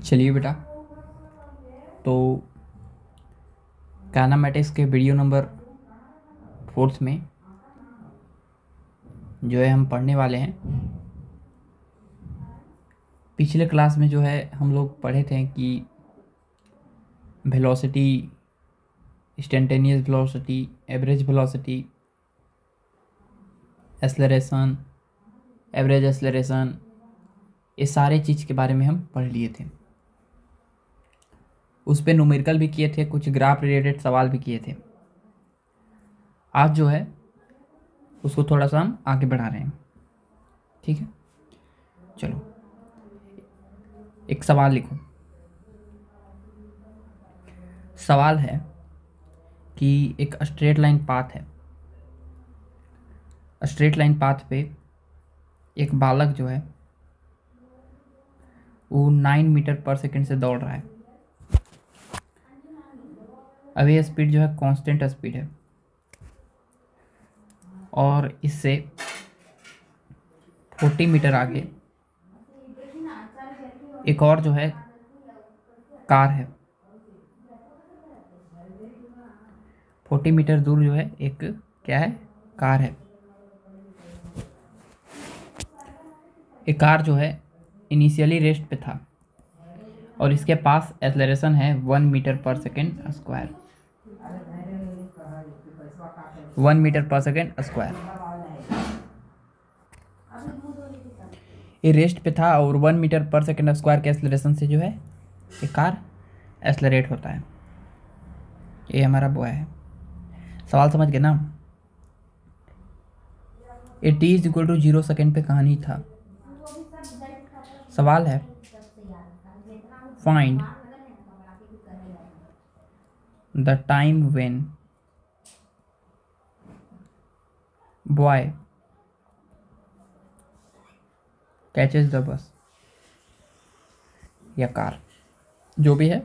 चलिए बेटा, तो काइनेमैटिक्स के वीडियो नंबर 4 में जो है हम पढ़ने वाले हैं। पिछले क्लास में जो है हम लोग पढ़े थे कि velocity, instantaneous velocity, average velocity, acceleration, average acceleration, ये सारे चीज़ के बारे में हम पढ़ लिए थे। उस पर न्यूमेरिकल भी किए थे, कुछ ग्राफ रिलेटेड सवाल भी किए थे। आज जो है उसको थोड़ा सा हम आगे बढ़ा रहे हैं। ठीक है, चलो एक सवाल लिखो। सवाल है कि एक स्ट्रेट लाइन पाथ है। स्ट्रेट लाइन पाथ पे एक बालक जो है वो 9 मीटर पर सेकंड से दौड़ रहा है। अब ये स्पीड जो है कांस्टेंट स्पीड है और इससे 40 मीटर आगे एक और जो है कार है। 40 मीटर दूर जो है एक क्या है, कार है। एक कार जो है इनिशियली रेस्ट पे था और इसके पास एक्सेलरेशन है 1 मीटर पर सेकेंड स्क्वायर। 1 मीटर पर सेकेंड स्क्वायर ये रेस्ट पे था और 1 मीटर पर सेकेंड स्क्वायर के एक्सेलरेशन से जो है ये कार एक्सेलरेट होता है। ये हमारा बॉय है। सवाल समझ गए ना। ये t=0 सेकेंड पे कहानी था। सवाल है find the time when boy catches the bus या कार, जो भी है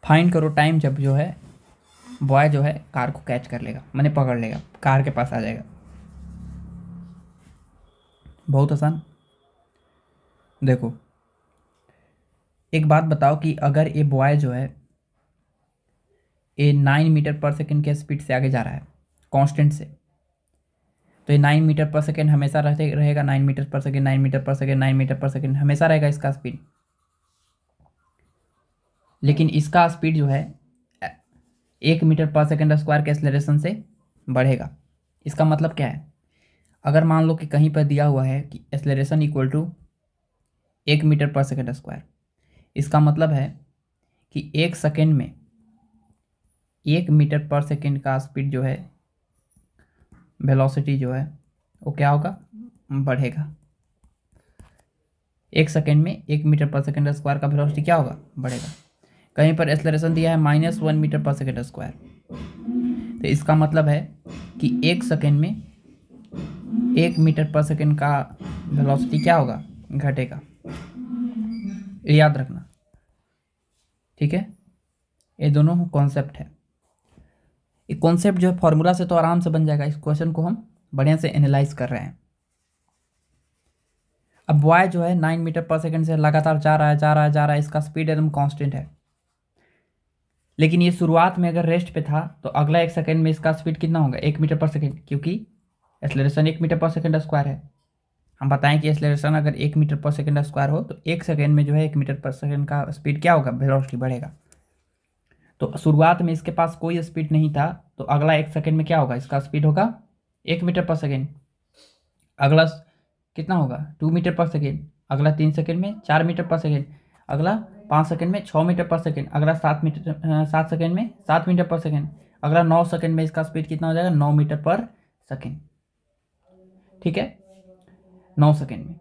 फाइंड करो टाइम जब जो है बॉय जो है कार को कैच कर लेगा, माने पकड़ लेगा, कार के पास आ जाएगा। बहुत आसान। देखो एक बात बताओ कि अगर ये बॉय जो है ये 9 मीटर पर सेकेंड के स्पीड से आगे जा रहा है कांस्टेंट से, तो ये 9 मीटर पर सेकेंड हमेशा रहेगा। 9 मीटर पर सेकेंड, 9 मीटर पर सेकेंड, 9 मीटर पर सेकेंड हमेशा रहेगा इसका स्पीड। लेकिन इसका स्पीड जो है 1 मीटर पर सेकेंड स्क्वायर के एक्सेलरेशन से बढ़ेगा। इसका मतलब क्या है? अगर मान लो कि कहीं पर दिया हुआ है कि एक्सेलरेशन इक्वल टू 1 मीटर पर सेकेंड स्क्वायर, इसका मतलब है कि 1 सेकेंड में 1 मीटर पर सेकेंड का स्पीड जो है, वेलोसिटी जो है वो क्या होगा, बढ़ेगा। 1 सेकेंड में 1 मीटर पर सेकेंड स्क्वायर का वेलोसिटी क्या होगा, बढ़ेगा। कहीं पर एक्सेलरेशन दिया है -1 मीटर पर सेकेंड स्क्वायर, तो इसका मतलब है कि 1 सेकेंड में 1 मीटर पर सेकेंड का वेलोसिटी क्या होगा, घटेगा। याद रखना, ठीक है। ये दोनों कॉन्सेप्ट है। ये कॉन्सेप्ट जो है फॉर्मूला से तो आराम से बन जाएगा। इस क्वेश्चन को हम बढ़िया से एनालाइज कर रहे हैं। अब बॉय जो है 9 मीटर पर सेकेंड से लगातार जा रहा है। इसका स्पीड एकदम कांस्टेंट है। लेकिन ये शुरुआत में अगर रेस्ट पे था तो अगला 1 सेकेंड में इसका स्पीड कितना होगा, 1 मीटर पर सेकेंड, क्योंकि एक्सेलरेशन 1 मीटर पर सेकेंड स्क्वायर है। हम बताएं कि एक्सेलरेशन अगर 1 मीटर पर सेकेंड स्क्वायर हो तो 1 सेकेंड में जो है 1 मीटर पर सेकेंड का स्पीड क्या होगा, वेलोसिटी बढ़ेगा। तो शुरुआत में इसके पास कोई स्पीड नहीं था, तो अगला 1 सेकेंड में क्या होगा, इसका स्पीड होगा 1 मीटर पर सेकेंड। अगला कितना होगा, 2 मीटर पर सेकेंड। अगला 3 सेकेंड में 4 मीटर पर सेकेंड। अगला 5 सेकेंड में 6 मीटर पर सेकेंड। अगला 7 सेकेंड में 7 मीटर पर सेकेंड। अगला 9 सेकेंड में इसका स्पीड कितना हो जाएगा, 9 मीटर पर सेकेंड। ठीक है, 9 सेकेंड में।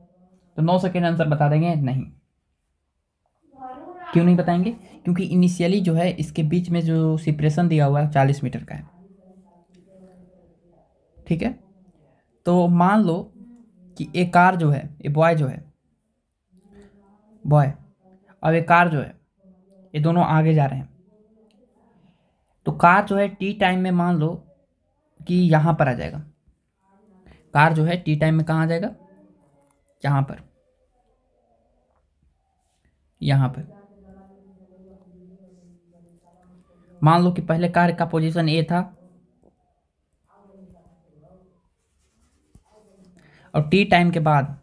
तो 9 सेकेंड आंसर बता देंगे? नहीं। क्यों नहीं बताएंगे? क्योंकि इनिशियली जो है इसके बीच में जो सेपरेशन दिया हुआ है 40 मीटर का है। ठीक है, तो मान लो कि एक कार जो है, ये बॉय जो है, बॉय, अब एक कार जो है, ये दोनों आगे जा रहे हैं। तो कार जो है टी टाइम में मान लो कि यहाँ पर आ जाएगा। कार जो है टी टाइम में कहाँ आ जाएगा, यहाँ पर। यहाँ पर मान लो कि पहले कार का पोजीशन ए था और टी टाइम के बाद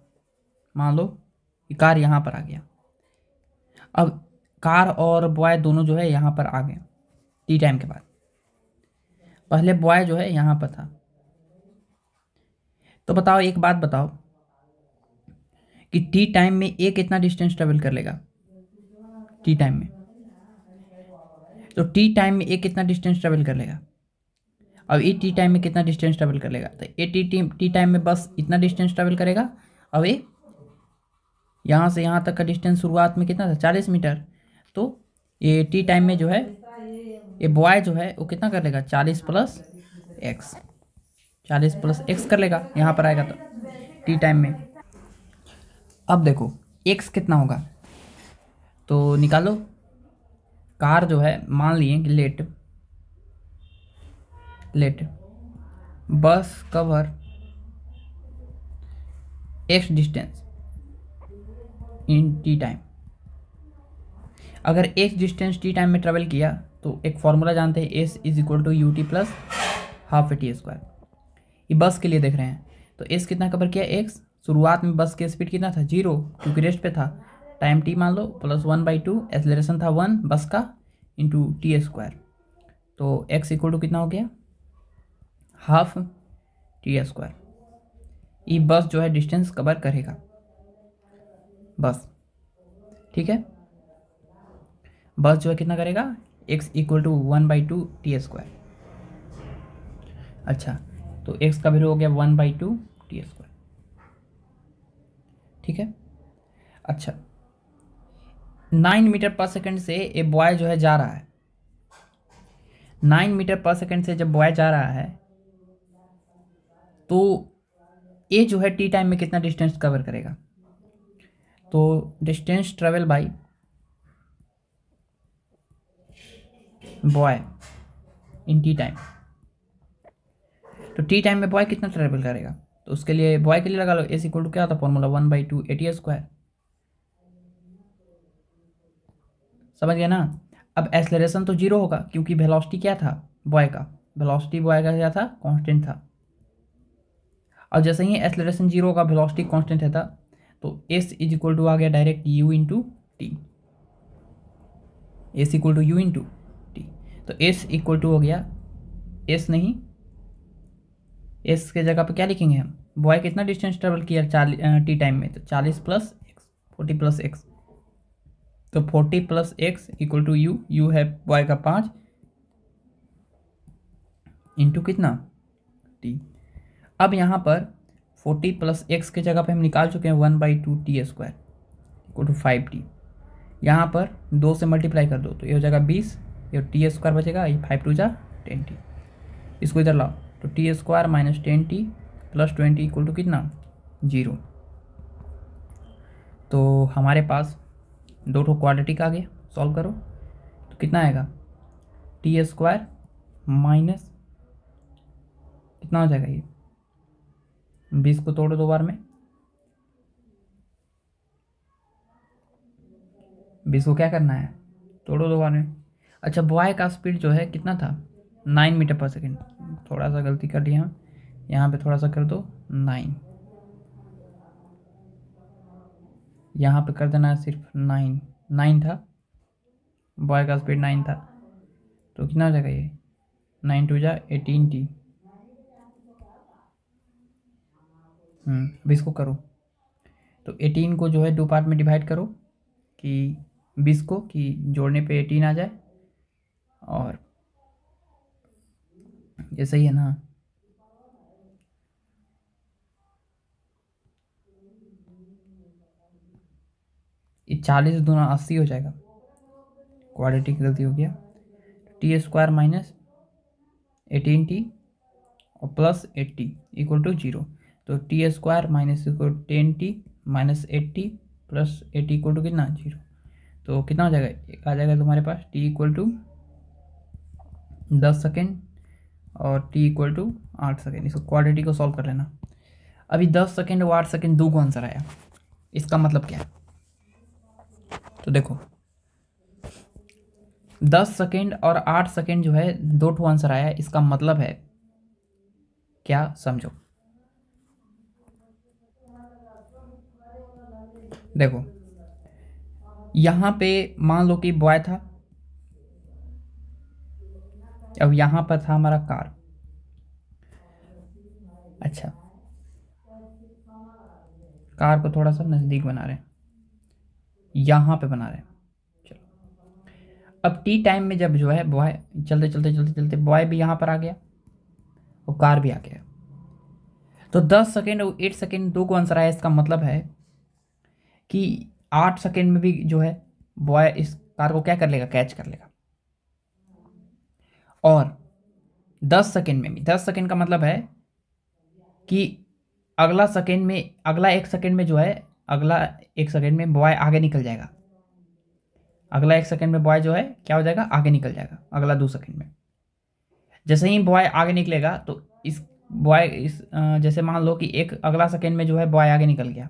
मान लो कि कार यहाँ पर आ गया। अब कार और बॉय दोनों जो है यहाँ पर आ गए टी टाइम के बाद। पहले बॉय जो है यहाँ पर था, तो बताओ एक बात बताओ कि टी टाइम में ए कितना डिस्टेंस ट्रेवल कर लेगा टी टाइम में। तो टी टाइम में ए कितना डिस्टेंस ट्रेवल कर लेगा। अब ए टी टाइम में कितना डिस्टेंस ट्रेवल कर लेगा, तो ए टी टाइम में बस इतना डिस्टेंस ट्रेवल करेगा। अब ए यहाँ से यहाँ तक का डिस्टेंस शुरुआत में कितना था 40 मीटर। तो ये टी टाइम में जो है ये बॉय जो है वो कितना कर लेगा 40 प्लस एक्स, 40 प्लस एक्स कर लेगा यहाँ पर आएगा तो टी टाइम में। अब देखो एक्स कितना होगा तो निकालो। कार जो है मान लिए कि let bus cover X distance in T time. अगर एक्स डिस्टेंस टी टाइम में ट्रेवल किया तो एक फॉर्मूला जानते हैं, S is equal to U T plus half A T square. ये बस के लिए देख रहे हैं तो एस कितना कवर किया एक्स। शुरुआत में बस की स्पीड कितना था 0 क्योंकि रेस्ट पे था। टाइम टी मान लो प्लस 1/2 एक्सेलरेशन था 1 बस का इंटू टी स्क्वायर। तो एक्स इक्वल टू कितना हो गया हाफ टी स्क्वायर। ये बस जो है डिस्टेंस कवर करेगा बस, ठीक है। बस जो है कितना करेगा x equal to 1/2 T square. अच्छा तो x का वैल्यू हो गया 1/2 टी स्क्वायर, ठीक है। अच्छा 9 मीटर पर सेकंड से ये बॉय जो है जा रहा है। 9 मीटर पर सेकंड से जब बॉय जा रहा है तो ये जो है टी टाइम में कितना डिस्टेंस कवर करेगा। तो distance travel by boy in T time. तो टी टाइम में बॉय कितना ट्रेवल करेगा तो उसके लिए बॉय के लिए लगा लो एस इक्वल टू क्या होता है फॉर्मूला 1/2 ए टी स्क्वायर। समझ गया ना। अब एक्सेलरेशन तो 0 होगा क्योंकि वेलोसिटी क्या था बॉय का, वेलोसिटी बॉय का क्या था कांस्टेंट था। और जैसे ही एक्सेलरेशन 0 होगा वेलोसिटी कांस्टेंट था तो एस इज इक्वल टू आ गया direct U into T. S equal to U into T. तो एस इक्वल टू हो गया एस नहीं, एस के जगह पे क्या लिखेंगे हम बॉय कितना डिस्टेंस ट्रेवल किया टी टाइम में तो 40 प्लस एक्स 40 प्लस एक्स। तो 40 plus X equal to U है बॉय का 5 इंटू कितना टी। अब यहाँ पर 40 प्लस एक्स के जगह पे हम निकाल चुके हैं 1/2 T square equal to 5t। यहाँ पर 2 से मल्टीप्लाई कर दो तो ये हो जाएगा 20, ये टी स्क्वायर बचेगा, ये 5 2 जा 10t। इसको इधर लाओ तो T square minus 10t plus 20 equal to कितना 0। तो हमारे पास 2 क्वाड्रेटिक आ गया। सॉल्व करो तो कितना आएगा टी स्क्वायर माइनस कितना हो जाएगा ये 20 को तोड़ो 2 बार में, 20 को क्या करना है तोड़ो 2 बार में। अच्छा बॉय का स्पीड जो है कितना था 9 मीटर पर सेकेंड। थोड़ा सा गलती कर दिया हम, यहाँ पे थोड़ा सा कर दो 9, यहाँ पे कर देना है सिर्फ 9 था बॉय का स्पीड 9 था। तो कितना हो जाएगा ये 9 2 जा 18t। अब इसको करो तो 18 को जो है 2 पार्ट में डिवाइड करो कि 20 को कि जोड़ने पे 18 आ जाए। और ये सही है ना। ये 40 दूना 80 हो जाएगा, क्वाड्रेटिक गलती हो गया। टी स्क्वायर माइनस 18t और प्लस 8t इक्वल टू 0। तो T square minus equal 10t minus 8t plus 8 equal to कितना 0। तो कितना हो जाएगा एक आ जाएगा तुम्हारे पास t इक्वल टू 10 सेकेंड और t इक्वल टू 8 सेकेंड। इसको क्वाड्रेटिक को सॉल्व कर लेना। अभी 10 सेकेंड और 8 सेकेंड 2 को आंसर आया, इसका मतलब क्या है तो देखो 10 सेकेंड और 8 सेकेंड जो है, दो ठो आंसर आया है। इसका मतलब है क्या, समझो। देखो यहां पे मान लो कि बॉय था, अब यहां पर था हमारा कार। अच्छा, कार को थोड़ा सा नजदीक बना रहे हैं, यहां पे बना रहे हैं। चलो, अब टी टाइम में जब जो है बॉय चलते चलते चलते चलते बॉय भी यहां पर आ गया और कार भी आ गया, तो 10 सेकेंड और 8 सेकेंड दो को आंसर आया। इसका मतलब है कि 8 सेकेंड में भी जो है बॉय इस कार को क्या कर लेगा, कैच कर लेगा। और 10 सेकेंड में भी, 10 सेकेंड का मतलब है कि अगला सेकेंड में, अगला एक सेकेंड में जो है, अगला एक सेकेंड में बॉय आगे निकल जाएगा। अगला एक सेकेंड में बॉय जो है क्या हो जाएगा, आगे निकल जाएगा। अगला 2 सेकेंड में जैसे ही बॉय आगे निकलेगा तो इस बॉय इस जैसे मान लो कि एक अगला सेकेंड में जो है बॉय आगे निकल गया,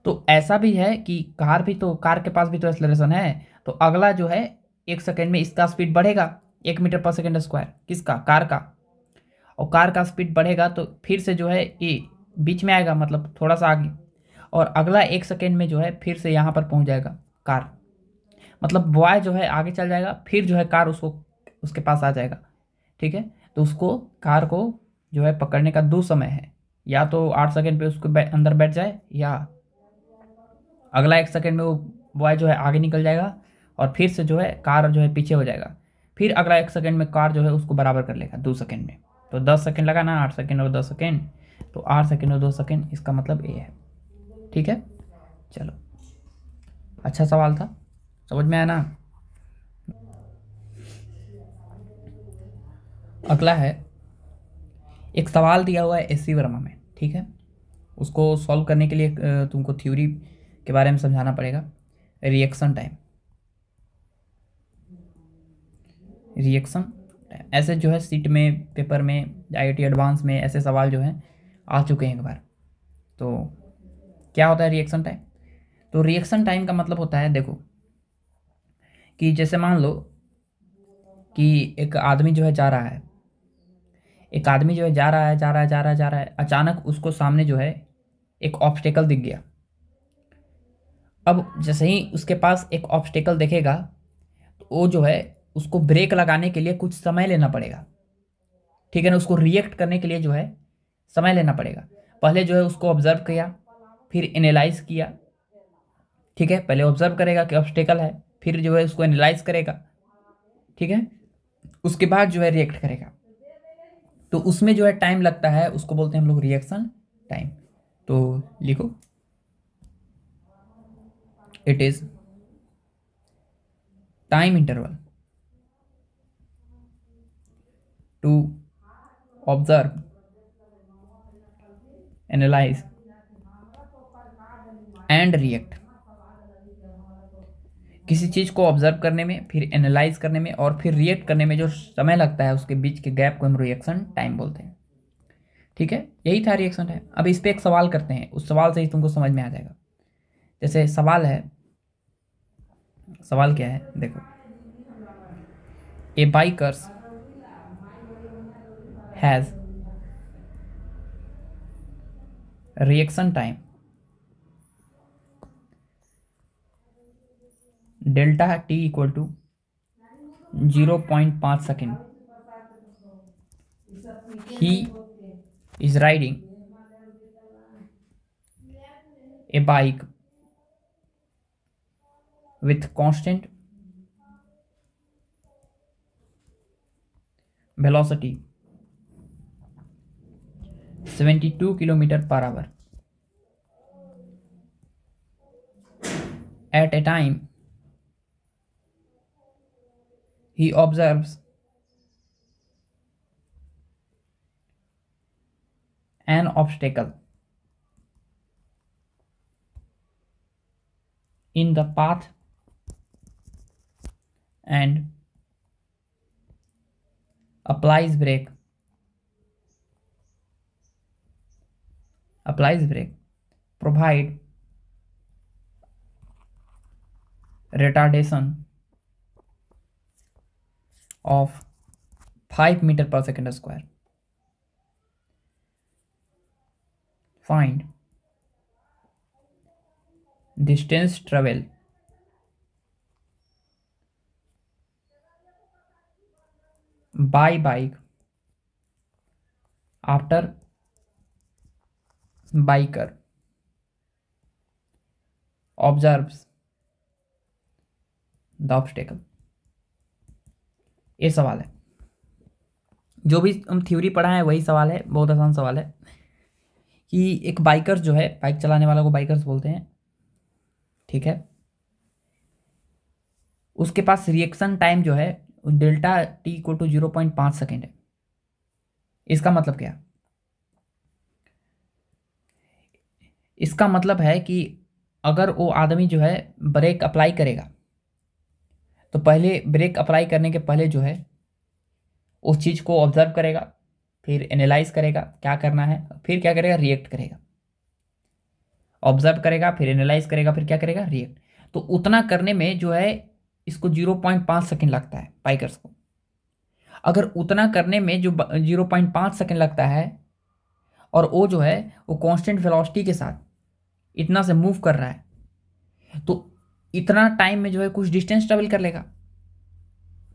तो ऐसा भी है कि कार भी, तो कार के पास भी तो एक्सेलरेशन है। तो अगला जो है एक सेकेंड में इसका स्पीड बढ़ेगा 1 मीटर पर सेकेंड स्क्वायर, किसका, कार का। और कार का स्पीड बढ़ेगा तो फिर से जो है ये बीच में आएगा, मतलब थोड़ा सा आगे। और अगला एक सेकेंड में जो है फिर से यहाँ पर पहुँच जाएगा कार, मतलब बॉय जो है आगे चल जाएगा, फिर जो है कार उसको उसके पास आ जाएगा। ठीक है, तो उसको, कार को जो है पकड़ने का दो समय है, या तो 8 सेकेंड पे उसको अंदर बैठ जाए, या अगला एक सेकेंड में वो बॉय जो है आगे निकल जाएगा और फिर से जो है कार जो है पीछे हो जाएगा। फिर अगला एक सेकेंड में कार जो है उसको बराबर कर लेगा 2 सेकेंड में। तो 10 सेकेंड लगा ना, 8 सेकेंड और 10 सेकेंड, तो 8 सेकेंड और 2 सेकेंड, इसका मतलब ए है। ठीक है, चलो, अच्छा सवाल था, समझ में आया ना। अगला है, एक सवाल दिया हुआ है एससी वर्मा में। ठीक है, उसको सॉल्व करने के लिए तुमको थ्योरी के बारे में समझाना पड़ेगा। रिएक्शन टाइम, रिएक्शन टाइम, ऐसे जो है सीट में, पेपर में, आईआईटी एडवांस में ऐसे सवाल जो हैं आ चुके हैं एक बार। तो क्या होता है रिएक्शन टाइम, तो रिएक्शन टाइम का मतलब होता है, देखो कि जैसे मान लो कि एक आदमी जो है जा रहा है, एक आदमी जो है जा रहा है, जा रहा है, जा रहा है, जा रहा है, अचानक उसको सामने जो है एक ऑब्स्टेकल दिख गया। अब जैसे ही उसके पास एक ऑब्स्टेकल दिखेगा तो वो जो है उसको ब्रेक लगाने के लिए कुछ समय लेना पड़ेगा। ठीक है ना, उसको रिएक्ट करने के लिए जो है समय लेना पड़ेगा। पहले जो है उसको ऑब्जर्व किया, फिर एनालाइज किया। ठीक है, पहले ऑब्जर्व करेगा कि ऑब्स्टेकल है, फिर जो है उसको एनालाइज करेगा। ठीक है, उसके बाद जो है रिएक्ट करेगा। तो उसमें जो है टाइम लगता है, उसको बोलते हैं हम लोग रिएक्शन टाइम। तो लिखो, it is time interval to observe, analyse and react. किसी चीज़ को ऑब्जर्व करने में, फिर एनालाइज करने में और फिर रिएक्ट करने में जो समय लगता है, उसके बीच के गैप को हम रिएक्शन टाइम बोलते हैं। ठीक है, यही था रिएक्शन टाइम। अब इस पे एक सवाल करते हैं, उस सवाल से ही तुमको समझ में आ जाएगा। जैसे सवाल है, सवाल क्या है, देखो, a biker's has reaction time delta T equal to 0.5 second. He is riding a bike with constant velocity 72 kilometer per hour at a time. He observes an obstacle in the path and applies brake, provide retardation of 5 meter per second square. Find distance travel by bike after biker observes the obstacle. ये सवाल है, जो भी हम theory पढ़ा है वही सवाल है, बहुत आसान सवाल है कि एक बाइकर जो है, बाइक चलाने वाला को बाइकर्स बोलते हैं, ठीक है, उसके पास रिएक्शन टाइम जो है delta T equal to 0.5 second है। इसका मतलब क्या? इसका मतलब है कि अगर वो आदमी जो है ब्रेक अप्लाई करेगा तो पहले ब्रेक अप्लाई करने के पहले जो है उस चीज़ को ऑब्जर्व करेगा, फिर एनालाइज करेगा क्या करना है, फिर क्या करेगा, रिएक्ट करेगा। ऑब्जर्व करेगा, फिर एनालाइज करेगा, फिर क्या करेगा, रिएक्ट। तो उतना करने में जो है इसको 0.5 सेकेंड लगता है बाइकर्स को। अगर उतना करने में जो 0.5 सेकेंड लगता है और वो जो है वो कांस्टेंट वेलोसिटी के साथ इतना से मूव कर रहा है तो इतना टाइम में जो है कुछ डिस्टेंस ट्रेवल कर लेगा,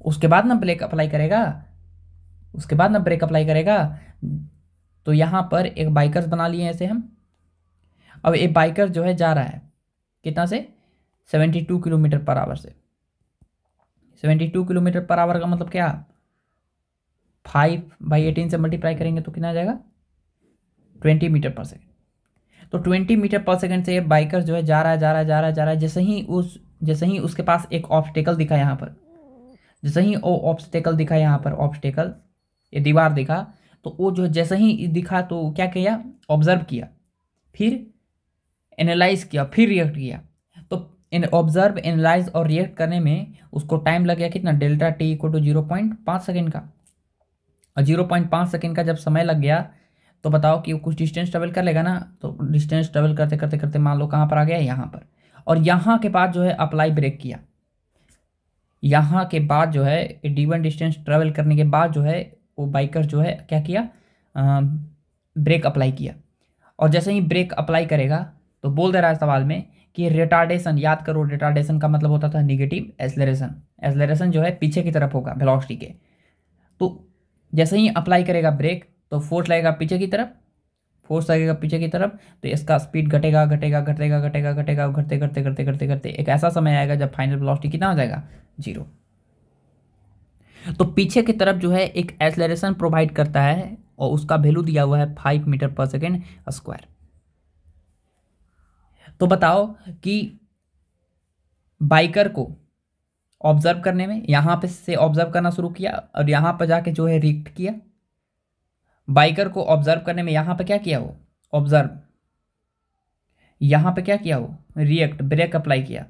उसके बाद ना ब्रेक अप्लाई करेगा, तो यहाँ पर एक बाइकर्स बना लिए ऐसे हम। अब एक बाइकर जो है जा रहा है कितना से, 72 किलोमीटर पर आवर से। 72 किलोमीटर पर आवर का मतलब क्या, 5/18 से मल्टीप्लाई करेंगे तो कितना आ जाएगा, 20 मीटर पर सेकेंड। तो 20 मीटर पर सेकेंड से ये बाइकर जो है जा रहा है। जैसे ही उसके पास एक ऑब्स्टेकल दिखा यहाँ पर, ऑब्स्टेकल ये दीवार दिखा, तो वो जो जैसे ही दिखा तो क्या किया, ऑब्जर्व किया, फिर एनालाइज किया, फिर रिएक्ट किया। तो इन ऑब्जर्व, एनालाइज और रिएक्ट करने में उसको टाइम लग गया कितना, delta T equal to 0.5 second का। और 0.5 सेकेंड का जब समय लग गया तो बताओ कि वो कुछ डिस्टेंस ट्रेवल कर लेगा ना। तो डिस्टेंस ट्रेवल करते करते करते मान लो कहाँ पर आ गया, यहाँ पर। और यहाँ के बाद जो है अप्लाई ब्रेक किया, यहाँ के बाद जो है D1 डिस्टेंस ट्रेवल करने के बाद जो है वो बाइकर जो है क्या किया, ब्रेक अप्लाई किया। और जैसे ही ब्रेक अप्लाई करेगा तो बोल दे रहा है सवाल में कि रिटार्डेशन, याद करो रिटार्डेशन का मतलब होता था निगेटिव एक्सेलरेशन। एक्सेलरेशन जो है पीछे की तरफ होगा वेलोसिटी के। तो जैसे ही अप्लाई करेगा ब्रेक तो फोर्स लगेगा पीछे की तरफ, तो इसका स्पीड घटेगा, घटते करते एक ऐसा समय आएगा जब फाइनल वेलोसिटी कितना हो जाएगा, 0। तो पीछे की तरफ जो है एक एक्सेलरेशन प्रोवाइड करता है और उसका वैल्यू दिया हुआ है 5 मीटर पर सेकेंड स्क्वायर। तो बताओ कि बाइकर को ऑब्जर्व करने में यहाँ पे से ऑब्जर्व करना शुरू किया और यहाँ पर जाके जो है रिएक्ट किया। बाइकर को ऑब्जर्व करने में यहाँ पे क्या किया, वो ऑब्जर्व, यहाँ पे क्या किया, वो रिएक्ट, ब्रेक अप्लाई किया।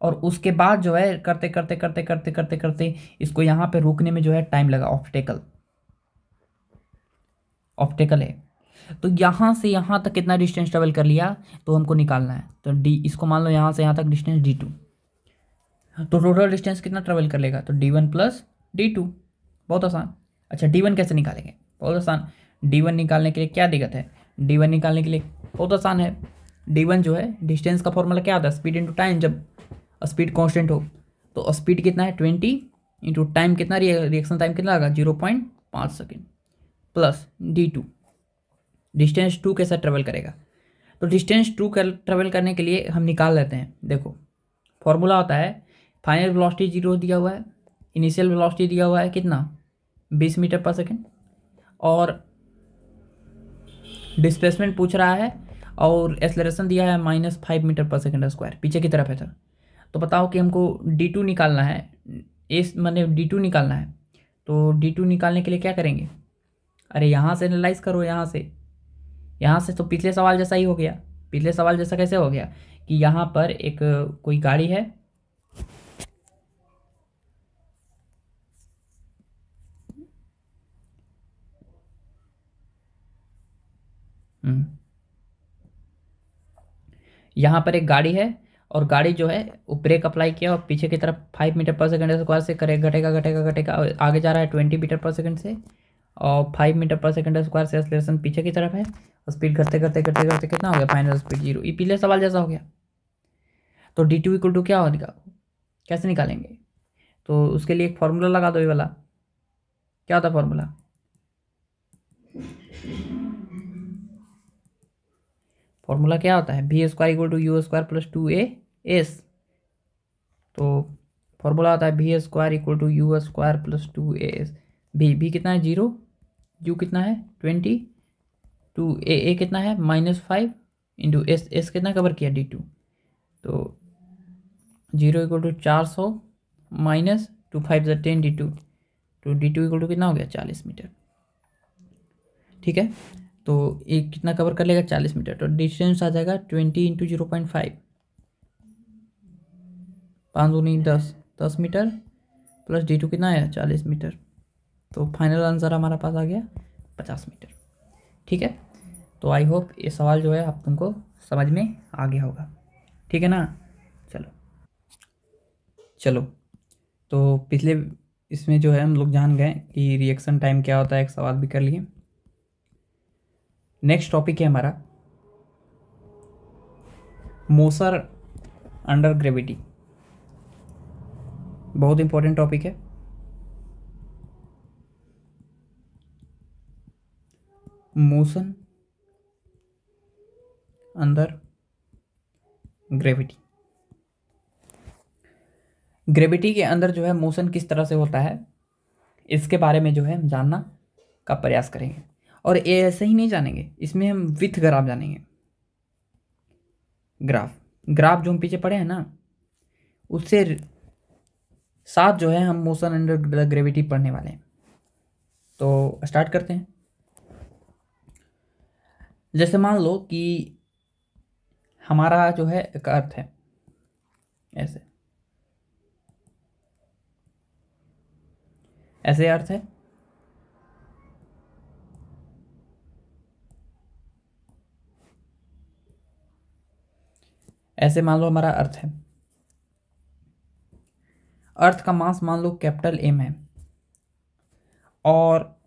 और उसके बाद जो है करते इसको यहाँ पे रोकने में जो है टाइम लगा, ऑब्स्टेकल है। तो यहाँ से यहाँ तक कितना डिस्टेंस ट्रेवल कर लिया तो हमको निकालना है। तो डी, इसको मान लो यहाँ से यहाँ तक डिस्टेंस D2, तो टोटल डिस्टेंस कितना ट्रेवल कर लेगा, तो D1 प्लस D2। बहुत आसान। अच्छा D1 कैसे निकालेंगे, बहुत आसान। D1 निकालने के लिए क्या दिक्कत है, D1 निकालने के लिए बहुत आसान है। D1 जो है डिस्टेंस का फॉर्मूला क्या आता है, स्पीड इंटू टाइम। जब स्पीड कांस्टेंट हो तो स्पीड कितना है 20 इंटू टाइम कितना, रिएक्शन टाइम कितना लगा 0.5 सेकेंड, प्लस D2, डिस्टेंस 2 कैसे ट्रेवल करेगा। तो डिस्टेंस 2 ट्रेवल करने के लिए हम निकाल लेते हैं। देखो फॉर्मूला होता है, फाइनल वेलोसिटी 0 दिया हुआ है, इनिशियल वेलोसिटी दिया हुआ है कितना 20 मीटर पर सेकेंड, और डिस्प्लेसमेंट पूछ रहा है और एक्सेलरेशन दिया है -5 मीटर पर सेकेंड स्क्वायर, पीछे की तरफ है सर। तो बताओ कि हमको D2 निकालना है, D2 निकालना है। तो D2 निकालने के लिए क्या करेंगे, अरे यहाँ से एनालाइज करो, यहाँ से तो पिछले सवाल जैसा ही हो गया। पिछले सवाल जैसा कैसे हो गया कि यहाँ पर एक कोई गाड़ी है, यहाँ पर एक गाड़ी है और गाड़ी जो है वो ब्रेक अप्लाई किया और पीछे की तरफ 5 मीटर पर सेकंड स्क्वायर से करे घटेगा घटेगा घटेगा आगे जा रहा है 20 मीटर पर सेकंड से, और 5 मीटर पर सेकंड स्क्वायर से एक्सेलरेशन पीछे की तरफ है और स्पीड घटते घटते घटते घटते कितना हो गया, फाइनल स्पीड 0। ये पिछले सवाल जैसा हो गया। तो डी2 इक्वल टू क्या होगा, कैसे निकालेंगे, तो उसके लिए एक फॉर्मूला लगा दो। ये वाला क्या होता है फॉर्मूला, फॉर्मूला क्या होता है, V square equal to U square plus 2a S. तो फॉर्मूला होता है V square equal to U square plus 2a S. V कितना है 0, यू कितना है 20, टू ए कितना है -5 इंटू एस कितना कवर किया D2। तो 0 इक्वल टू 400 माइनस 2 5 10 D2, तो D2 इक्वल टू कितना हो गया 40 मीटर। ठीक है, तो ये कितना कवर कर लेगा 40 मीटर, तो डिस्टेंस आ जाएगा 20 इंटू 0.5, 5 दूनी 10 मीटर प्लस D2 कितना है 40 मीटर। तो फाइनल आंसर हमारा पास आ गया 50 मीटर। ठीक है, तो आई होप ये सवाल जो है आप तुमको समझ में आ गया होगा। ठीक है ना, चलो तो पिछले इसमें जो है हम लोग जान गए कि रिएक्शन टाइम क्या होता है, एक सवाल भी कर लिए। नेक्स्ट टॉपिक है हमारा मोशन अंडर ग्रेविटी, बहुत इंपॉर्टेंट टॉपिक है। मोशन अंडर ग्रेविटी, ग्रेविटी के अंदर जो है मोशन किस तरह से होता है, इसके बारे में जो है हम जानना का प्रयास करेंगे। और ये ऐसे ही नहीं जानेंगे, इसमें हम विथ ग्राफ जानेंगे। ग्राफ जो हम पीछे पढ़े हैं ना, उससे साथ जो है हम मोशन अंडर ग्रेविटी पढ़ने वाले हैं। तो स्टार्ट करते हैं। जैसे मान लो कि हमारा जो है एक अर्थ है, ऐसे अर्थ है, ऐसे मान लो हमारा अर्थ है। अर्थ का मास मान लो कैपिटल M है, और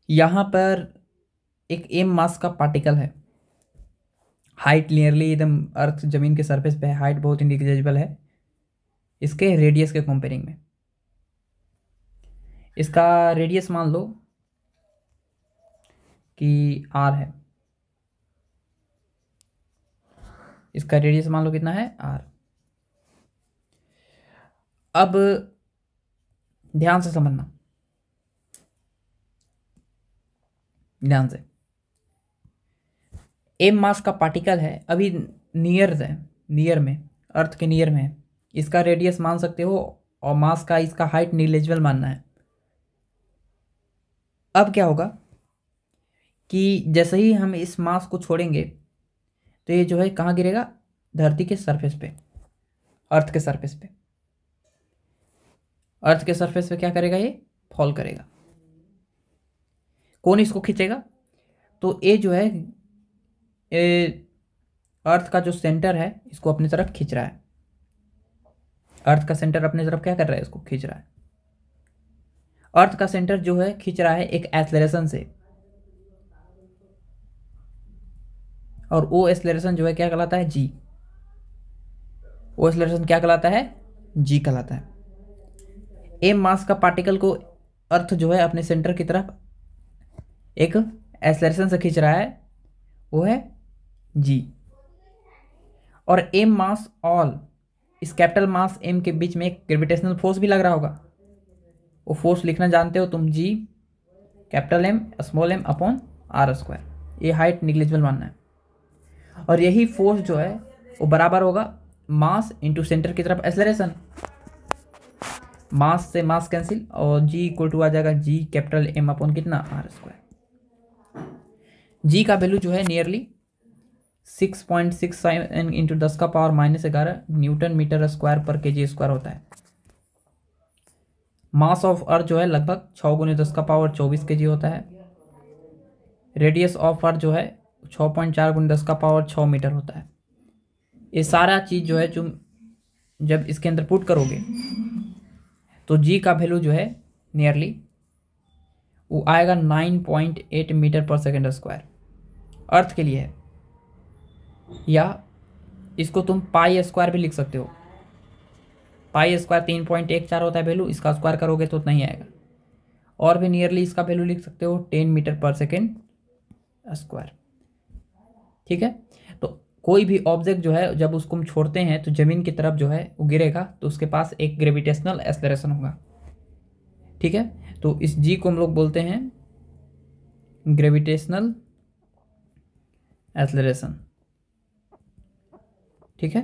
यहां पर एक M मास का पार्टिकल है। हाइट नियरली एकदम अर्थ जमीन के सरफेस पे है, हाइट बहुत इंडिविजुअल है इसके रेडियस के कंपेयरिंग में। इसका रेडियस मान लो कि R है, इसका रेडियस मान लो कितना है R। अब ध्यान से समझना, ध्यान से, M मास का पार्टिकल है, अभी नियर है, नियर में, अर्थ के नियर में है। इसका रेडियस मान सकते हो और मास का इसका हाइट निग्लिजिबल मानना है। अब क्या होगा कि जैसे ही हम इस मास को छोड़ेंगे तो ये जो है कहाँ गिरेगा, धरती के सरफेस पे, अर्थ के सरफेस पे। अर्थ के सरफेस पे क्या करेगा, ये फॉल करेगा। कौन इसको खींचेगा, तो ये जो है अर्थ का जो सेंटर है इसको अपनी तरफ खींच रहा है। अर्थ का सेंटर अपनी तरफ क्या कर रहा है, इसको खींच रहा है। अर्थ का सेंटर जो है खींच रहा है एक एक्सेलरेशन से, और वो एक्सेलरेशन जो है क्या कहलाता है, जी। वो एक्सेलरेशन क्या कहलाता है, जी कहलाता है। M मास का पार्टिकल को अर्थ जो है अपने सेंटर की तरफ एक एक्सेलरेशन से खींच रहा है, वो है जी। और M मास ऑल, इस कैपिटल मास M के बीच में एक ग्रेविटेशनल फोर्स भी लग रहा होगा। वो फोर्स लिखना जानते हो तुम, G capital M small m upon R²। ये हाइट निग्लिजिबल मानना है। और यही फोर्स जो है वो बराबर होगा मास इंटू सेंटर की तरफ एक्सेलरेशन। मास से मास कैंसिल, और G इक्वल टू आ जाएगा जी कैपिटल M अपॉन कितना R²। G का वैल्यू जो है nearly 6.67 into 10⁻⁻11 newton metre square पर kg स्क्वायर होता है। मास ऑफ अर्थ जो है लगभग 6 × 10⁻24 kg होता है। रेडियस ऑफ अर्थ जो है 6.4 × 10⁻6 मीटर होता है। ये सारा चीज़ जो है तुम जब इसके अंदर पुट करोगे तो जी का वैल्यू जो है नियरली वो आएगा 9.8 मीटर पर सेकेंड स्क्वायर अर्थ के लिए है, या इसको तुम पाई स्क्वायर भी लिख सकते हो। पाई स्क्वायर 3.14 होता है वैल्यू, इसका स्क्वायर करोगे तो उतना ही आएगा। और भी नियरली इसका वैल्यू लिख सकते हो 10 मीटर पर सेकेंड स्क्वायर। ठीक है, तो कोई भी ऑब्जेक्ट जो है जब उसको हम छोड़ते हैं तो ज़मीन की तरफ जो है वो गिरेगा, तो उसके पास एक ग्रेविटेशनल एक्सेलरेशन होगा। ठीक है, तो इस जी को हम लोग बोलते हैं ग्रेविटेशनल एक्सेलरेशन। ठीक है,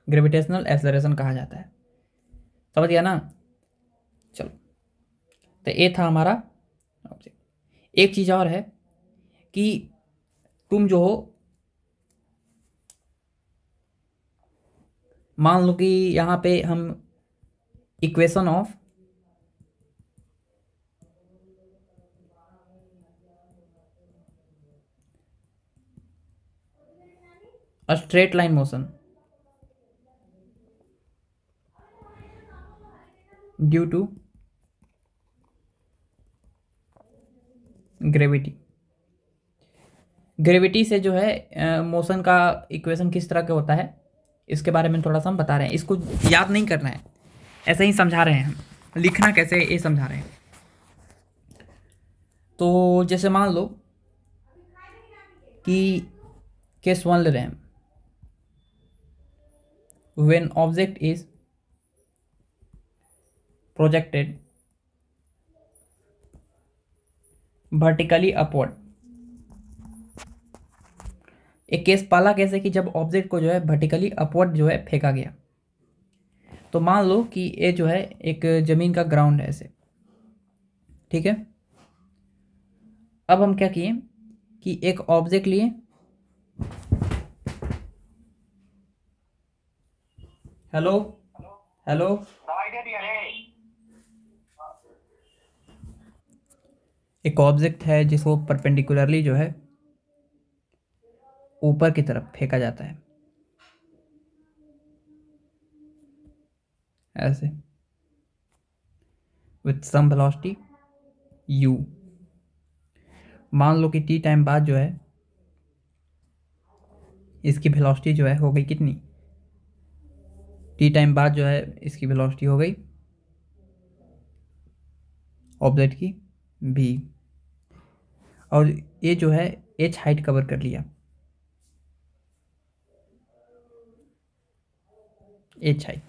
ग्रेविटेशनल एक्सेलरेशन कहा जाता है। समझ गया ना? चलो, तो ये था हमारा ऑब्जेक्ट। एक चीज़ और है कि तुम जो हो, मान लो कि यहाँ पे हम equation of a straight line motion due to gravity. Gravity से जो है मोशन का इक्वेशन किस तरह का होता है इसके बारे में थोड़ा सा हम बता रहे हैं। इसको याद नहीं करना है, ऐसे ही समझा रहे हैं हम, लिखना कैसे ये समझा रहे हैं। तो जैसे मान लो कि केस 1 ले रहे हैं, when object is projected vertically upward. एक केस पाला कैसे कि जब ऑब्जेक्ट को जो है वर्टिकली अपवर्ड जो है फेंका गया। तो मान लो कि ये जो है एक जमीन का ग्राउंड है ऐसे। ठीक है, अब हम क्या किए कि एक ऑब्जेक्ट लिए, हेलो हेलो, एक ऑब्जेक्ट है जिसको परपेंडिकुलरली जो है ऊपर की तरफ फेंका जाता है ऐसे विथ सम वेलोसिटी u। मान लो कि t टाइम बाद जो है इसकी वेलोसिटी जो है हो गई कितनी, t टाइम बाद जो है इसकी वेलोसिटी हो गई ऑब्जेक्ट की v, और ये जो है h हाइट कवर कर लिया, h हाइट।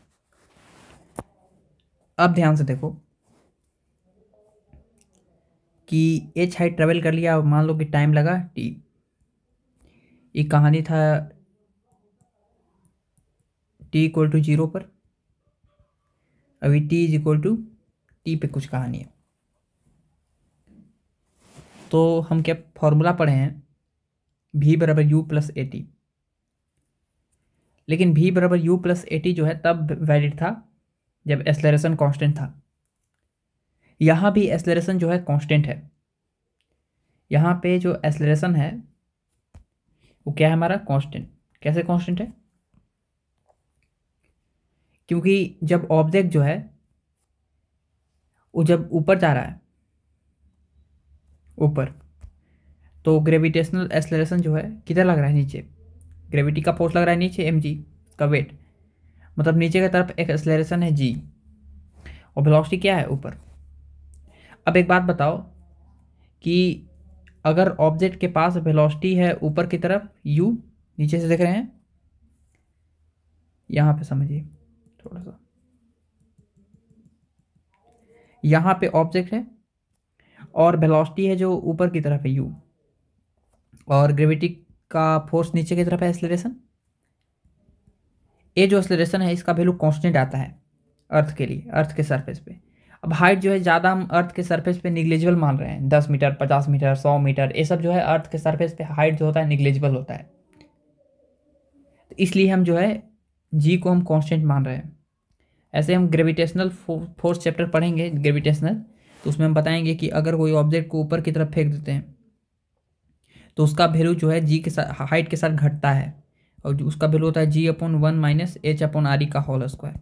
अब ध्यान से देखो कि h हाइट ट्रेवल कर लिया, मान लो कि टाइम लगा t। ये कहानी था t इक्वल टू 0 पर, अभी t is equal to t पे कुछ कहानी है। तो हम क्या फॉर्मूला पढ़े हैं, v बराबर u प्लस ए टी। लेकिन v बराबर u प्लस ए टी जो है तब वैलिड था जब एक्सेलरेशन कांस्टेंट था। यहाँ भी एक्सेलरेशन जो है कांस्टेंट है। यहाँ पे जो एक्सेलरेशन है वो क्या है हमारा कांस्टेंट। कैसे कांस्टेंट है? क्योंकि जब ऑब्जेक्ट जो है वो जब ऊपर जा रहा है ऊपर, तो ग्रेविटेशनल एक्सेलरेशन जो है किधर लग रहा है, नीचे। ग्रेविटी का फोर्स लग रहा है नीचे, mg का वेट, मतलब नीचे की तरफ एक एक्सेलरेशन है g, और वेलोसिटी क्या है ऊपर। अब एक बात बताओ कि अगर ऑब्जेक्ट के पास वेलोसिटी है ऊपर की तरफ u, नीचे से देख रहे हैं, यहाँ पे समझिए थोड़ा सा, यहाँ पे ऑब्जेक्ट है और वेलोसिटी है जो ऊपर की तरफ है u, और ग्रेविटी का फोर्स नीचे की तरफ है एक्सेलरेशन। ये जो एक्सेलरेशन है इसका वैल्यू कांस्टेंट आता है अर्थ के लिए, अर्थ के सरफेस पे। अब हाइट जो है ज़्यादा हम अर्थ के सरफेस पे निग्लेजिबल मान रहे हैं, 10 मीटर 50 मीटर 100 मीटर, ये सब जो है अर्थ के सरफेस पे हाइट जो होता है निग्लेजिबल होता है। तो इसलिए हम जो है जी को हम कांस्टेंट मान रहे हैं। ऐसे हम ग्रेविटेशनल फोर्स चैप्टर पढ़ेंगे ग्रेविटेशनल, तो उसमें हम बताएंगे कि अगर कोई ऑब्जेक्ट को ऊपर की तरफ फेंक देते हैं तो उसका वैल्यू जो है जी के साथ हाइट के साथ घटता है, और जो उसका वैल्यू होता है g/1 माइनस h/r का होल स्क्वायर,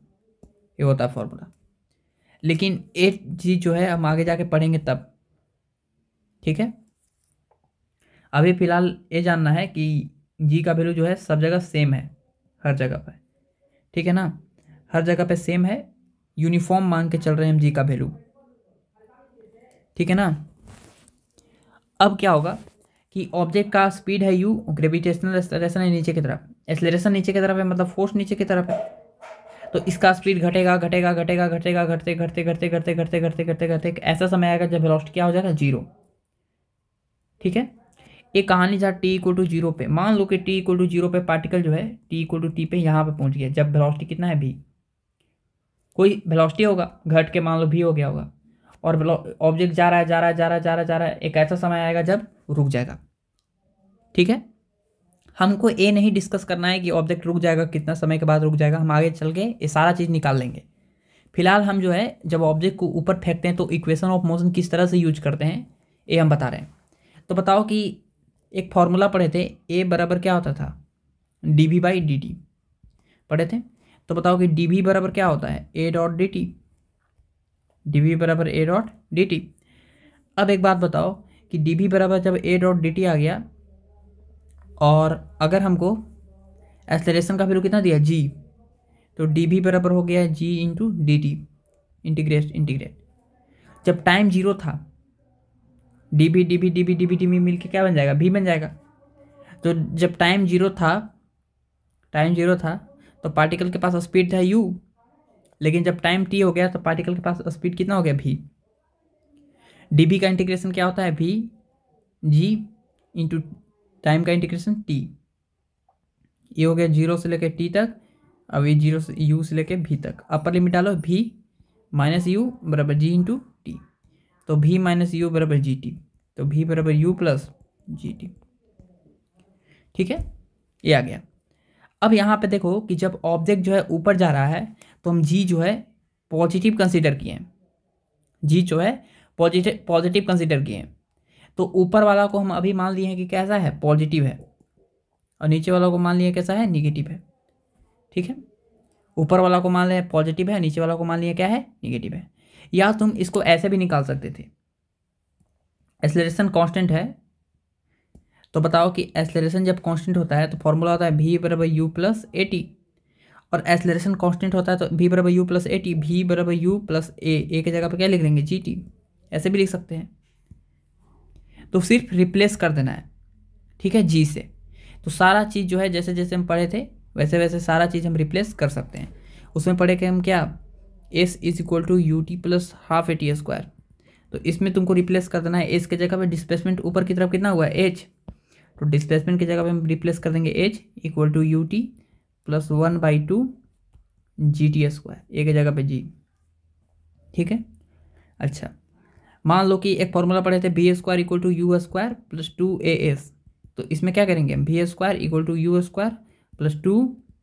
ये होता है फॉर्मूला। लेकिन एच जी जो है हम आगे जाके पढ़ेंगे तब, ठीक है। अभी फिलहाल ये जानना है कि जी का वैल्यू जो है सब जगह सेम है, हर जगह पर, ठीक है ना, हर जगह पे सेम है, यूनिफॉर्म मान के चल रहे हैं हम जी का वैल्यू, ठीक है ना। अब क्या होगा कि ऑब्जेक्ट का स्पीड है u, ग्रेविटेशनल एक्सेलरेशन है नीचे की तरफ, एक्सेलरेशन नीचे की तरफ है मतलब फोर्स नीचे की तरफ है, तो इसका स्पीड घटेगा घटेगा घटेगा घटेगा घटते घटते घटते घटते घटते घटते घटते घटते ऐसा समय आएगा जब वेलोसिटी क्या हो जाएगा, 0, ठीक है। एक कहानी जहाँ t=0 पे, मान लो कि t=0 पे पार्टिकल जो है t=t पे यहाँ पे पहुंच गया, जब वेलोसिटी कितना है v, कोई वेलोसिटी होगा घट के मान लो v हो गया होगा, और ऑब्जेक्ट जा रहा है जा रहा है जा रहा है जा रहा है जा रहा है, एक ऐसा समय आएगा जब रुक जाएगा, ठीक है। हमको ये नहीं डिस्कस करना है कि ऑब्जेक्ट रुक जाएगा कितना समय के बाद रुक जाएगा, हम आगे चल के ये सारा चीज़ निकाल लेंगे। फिलहाल हम जो है जब ऑब्जेक्ट को ऊपर फेंकते हैं तो इक्वेशन ऑफ मोशन किस तरह से यूज करते हैं ये हम बता रहे हैं। तो बताओ कि एक फॉर्मूला पढ़े थे, ए बराबर क्या होता था, dv/dt पढ़े थे। तो बताओ कि dv बराबर क्या होता है, a.dt, dv बराबर a.dt। अब एक बात बताओ कि dv बराबर जब a.dt आ गया, और अगर हमको एक्सेलरेशन का वैल्यू कितना दिया g, तो dv बराबर हो गया g into D T, integrate. जब टाइम 0 था, dv dv dv dv dv मिल के क्या बन जाएगा, v बन जाएगा। तो जब टाइम 0 था तो पार्टिकल के पास स्पीड था u, लेकिन जब टाइम t हो गया तो पार्टिकल के पास स्पीड कितना हो गया, v। dv का इंटीग्रेशन क्या होता है, v g इंटू टाइम का इंटीग्रेशन t, ये हो गया 0 से लेकर t तक, अब ये 0 से u से लेकर v तक, अपर लिमिट डालो, v माइनस यू बराबर जी इंटू टी, तो v माइनस यू बराबर जी टी, तो v बराबर u प्लस जी टी, ठीक है, ये आ गया। अब यहाँ पे देखो कि जब ऑब्जेक्ट जो है ऊपर जा रहा है तो हम g जो है पॉजिटिव कंसीडर किए हैं, g जो है पॉजिटिव कंसीडर किए हैं, तो ऊपर वाला को हम अभी मान लिए हैं कि कैसा है, पॉजिटिव है, और नीचे वाला को मान लिया कैसा है, निगेटिव है, ठीक है। ऊपर वाला को मान लिया पॉजिटिव है, नीचे वाला को मान लिया क्या है, निगेटिव है। या तुम इसको ऐसे भी निकाल सकते थे, एक्सेलरेशन कांस्टेंट है, तो बताओ कि एक्सेलरेशन जब कांस्टेंट होता है तो फॉर्मूला होता है v बराबर u प्लस ए टी, और एक्सेलरेशन कांस्टेंट होता है तो v बराबर u plus A T, v बराबर u प्लस ए की जगह पर क्या लिख देंगे, जी टी, ऐसे भी लिख सकते हैं। तो सिर्फ रिप्लेस कर देना है, ठीक है, जी से। तो सारा चीज़ जो है जैसे जैसे हम पढ़े थे वैसे वैसे सारा चीज़ हम रिप्लेस कर सकते हैं। उसमें पढ़े कि हम क्या, s = ut plus half at², तो इसमें तुमको रिप्लेस कर देना है, s के जगह पे डिस्प्लेसमेंट ऊपर की तरफ कितना हुआ है, h, तो डिस्प्लेसमेंट की जगह पे हम रिप्लेस कर देंगे h = ut प्लस 1/2 gt², ए की जगह पे g, ठीक है। अच्छा, मान लो कि एक फॉर्मूला पढ़े थे v² = u² प्लस 2as, तो इसमें क्या करेंगे हम, v² = u² प्लस 2,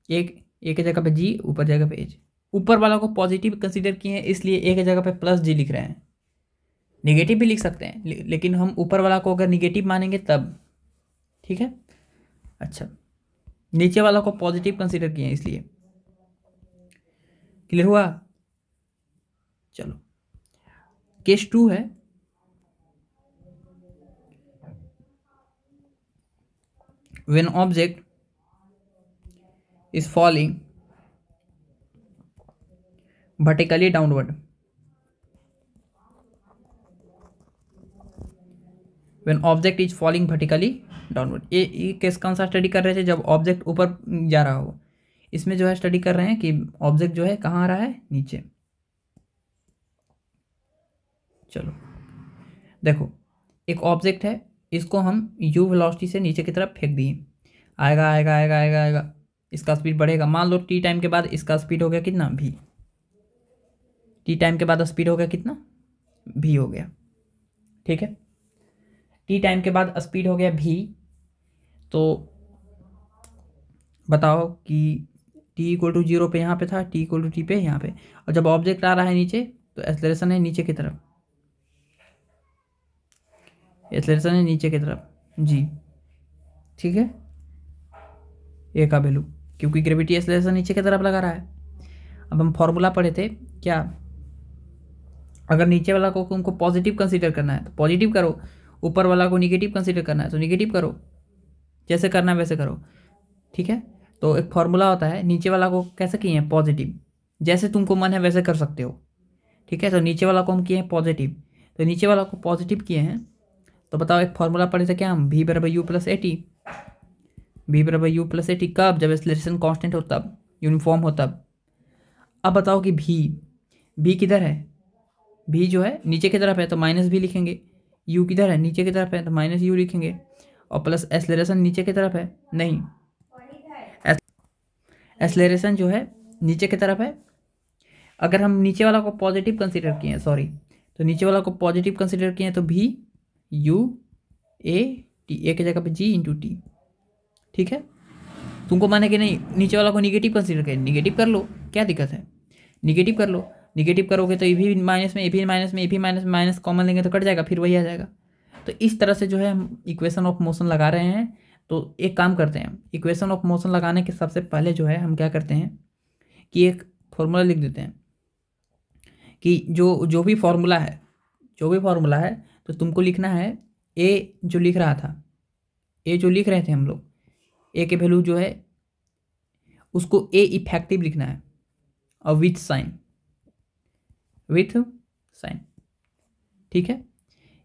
एक की जगह पे g, ऊपर जगह पे h। ऊपर वाला को पॉजिटिव कंसीडर किए हैं इसलिए एक जगह पे प्लस जी लिख रहे हैं, नेगेटिव भी लिख सकते हैं लेकिन हम ऊपर वाला को अगर निगेटिव मानेंगे तब, ठीक है। अच्छा, नीचे वाला को पॉजिटिव कंसीडर किए हैं इसलिए, क्लियर हुआ। चलो केस 2 है, when object is falling vertically downward, when object is falling vertically downward, ये केस कौन सा स्टडी कर रहे थे, जब ऑब्जेक्ट ऊपर जा रहा हो। इसमें जो है स्टडी कर रहे हैं कि ऑब्जेक्ट जो है कहाँ आ रहा है, नीचे। चलो देखो, एक ऑब्जेक्ट है, इसको हम u वेलोसिटी से नीचे की तरफ फेंक दिए, आएगा आएगा आएगा आएगा आएगा, इसका स्पीड बढ़ेगा, मान लो t टाइम के बाद इसका स्पीड हो गया कितना, v, टी टाइम के बाद स्पीड हो गया कितना, v हो गया, ठीक है। टी टाइम के बाद स्पीड हो गया v, तो बताओ कि t = 0 पे यहाँ पे था, t = t पे यहाँ पे, और जब ऑब्जेक्ट आ रहा है नीचे तो एक्सेलरेशन है नीचे की तरफ, एक्सेलरेशन है नीचे की तरफ जी, ठीक है। ए का वैल्यू, क्योंकि ग्रेविटी एक्सेलरेशन नीचे की तरफ लगा रहा है। अब हम फॉर्मूला पढ़े थे क्या, अगर नीचे वाला को तुमको पॉजिटिव कंसीडर करना है तो पॉजिटिव करो, ऊपर वाला को निगेटिव कंसीडर करना है तो निगेटिव करो, जैसे करना है वैसे करो। ठीक है, तो एक फॉर्मूला होता है, नीचे वाला को कैसे किए हैं पॉजिटिव, जैसे तुमको मन है वैसे कर सकते हो। ठीक है, तो नीचे वाला को हम किए हैं पॉजिटिव, तो नीचे वाला को पॉजिटिव किए हैं, तो बताओ एक फॉर्मूला पढ़े थे क्या हम, v बराबर U plus A T. V बराबर यू प्लस ए टी कब, जब एक्सेलरेशन कांस्टेंट हो तब, यूनिफॉर्म हो तब। अब बताओ कि v किधर है, v जो है नीचे की तरफ है तो माइनस भी लिखेंगे, u किधर है नीचे की तरफ है तो माइनस यू लिखेंगे, और प्लस एक्सेलरेशन नीचे की तरफ है, नहीं एक्सेलरेशन जो है नीचे की तरफ है। अगर हम नीचे वाला को पॉजिटिव कंसीडर किए हैं, सॉरी, तो नीचे वाला को पॉजिटिव कंसीडर किए हैं तो v u a t, ए की जगह पे g इंटू टी। ठीक है, तुमको माने कि नहीं नीचे वाला को निगेटिव कंसीडर करें, निगेटिव कर लो, क्या दिक्कत है, निगेटिव कर लो, निगेटिव करोगे तो ये भी माइनस में, ये भी माइनस में, ये भी माइनस में, माइनस कॉमन लेंगे तो कट जाएगा, फिर वही आ जाएगा। तो इस तरह से जो है हम इक्वेशन ऑफ मोशन लगा रहे हैं। तो एक काम करते हैं, इक्वेशन ऑफ मोशन लगाने के सबसे पहले जो है हम क्या करते हैं कि एक फॉर्मूला लिख देते हैं कि जो भी फॉर्मूला है, जो भी फॉर्मूला है तो तुमको लिखना है ए जो लिख रहा था, ए जो लिख रहे थे हम लोग, ए के वैल्यू जो है उसको ए इफेक्टिव लिखना है, और विथ साइन, विथ साइन। ठीक है,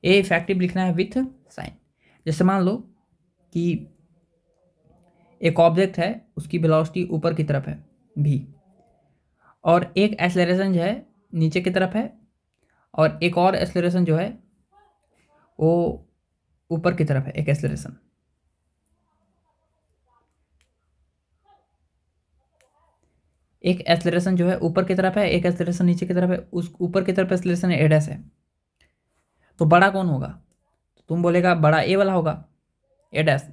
ए इफेक्टिव लिखना है विथ साइन। जैसे मान लो कि एक ऑब्जेक्ट है, उसकी वेलोसिटी ऊपर की तरफ है v, और एक एक्सेलरेशन जो है नीचे की तरफ है, और एक और एक्सेलरेशन जो है वो ऊपर की तरफ है, एक एक्सेलरेशन। एक एक्सेलरेशन जो है ऊपर की तरफ है, एक एक्सेलरेशन नीचे की तरफ है, उस ऊपर की तरफ एक्सेलरेशन ए डैश है, तो बड़ा कौन होगा, तो तुम बोलेगा बड़ा ए वाला होगा, ए डैश।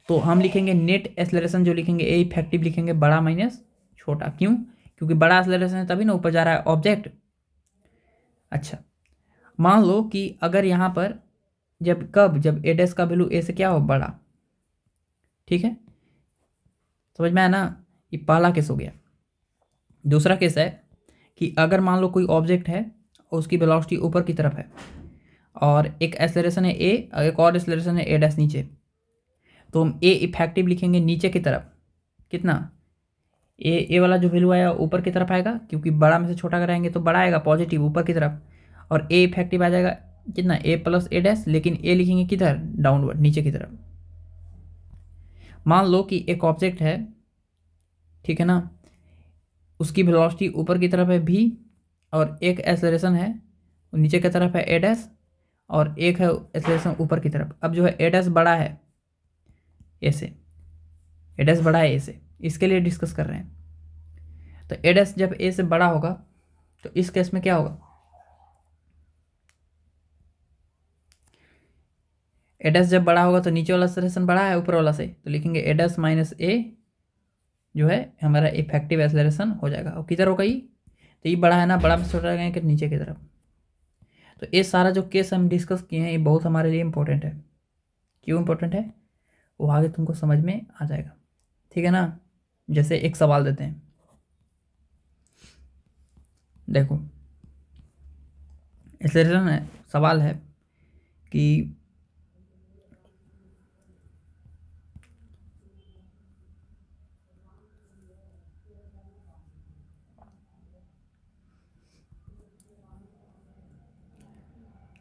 तो हम लिखेंगे नेट एक्सेलरेशन, जो लिखेंगे ए इफेक्टिव लिखेंगे बड़ा माइनस छोटा, क्यों, क्योंकि बड़ा एक्सेलरेशन है तभी ना ऊपर जा रहा है ऑब्जेक्ट। अच्छा, मान लो कि अगर यहाँ पर जब ए डैश का वैल्यू ए से क्या हो, बड़ा। ठीक है, समझ में आया ना, ये पहला केस हो गया। दूसरा केस है कि अगर मान लो कोई ऑब्जेक्ट है और उसकी वेलोसिटी ऊपर की तरफ है, और एक एक्सेलरेशन है ए, एक और एक्सेलरेशन है ए डैश नीचे, तो हम ए इफेक्टिव लिखेंगे नीचे की तरफ, कितना, ए वाला जो वैल्यू आया ऊपर की तरफ आएगा, क्योंकि बड़ा में से छोटा कराएंगे तो बड़ा आएगा पॉजिटिव ऊपर की तरफ, और ए इफेक्टिव आ जाएगा कितना, ए प्लस ए डैश, लेकिन ए लिखेंगे किधर, डाउनवर्ड नीचे की तरफ। मान लो कि एक ऑब्जेक्ट है, ठीक है ना, उसकी वेलोसिटी ऊपर की तरफ है v, और एक एक्सेलरेशन है नीचे की तरफ है ए डैश, और एक है एक्सेलरेशन ऊपर की तरफ। अब जो है ए डैश बड़ा है ए से, ए डैश बड़ा है ए से, इसके लिए डिस्कस कर रहे हैं। तो ए डैश जब ए से बड़ा होगा तो इस केस में क्या होगा, ए डैश जब बड़ा होगा तो नीचे वाला एक्सेलरेशन बड़ा है ऊपर वाला से, तो लिखेंगे ए डैश माइनस ए जो है हमारा इफेक्टिव एक्सेलरेशन हो जाएगा। और किधर होगा ये, तो ये बड़ा है ना, बड़ा में छोटा रहेगा कि नीचे की तरफ। तो ये सारा जो केस हम डिस्कस किए हैं ये बहुत हमारे लिए इंपॉर्टेंट है। क्यों इंपॉर्टेंट है वो आगे तुमको समझ में आ जाएगा, ठीक है ना। जैसे एक सवाल देते हैं, देखो एक्सेलरेशन है, सवाल है कि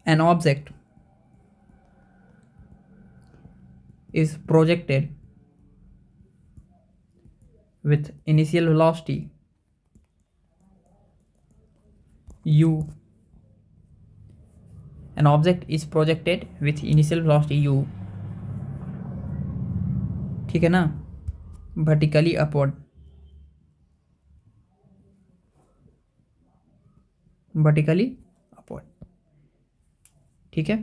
an object is projected with initial velocity u, an object is projected with initial velocity u, ठीक है ना, vertically upward, vertically upward, ठीक है,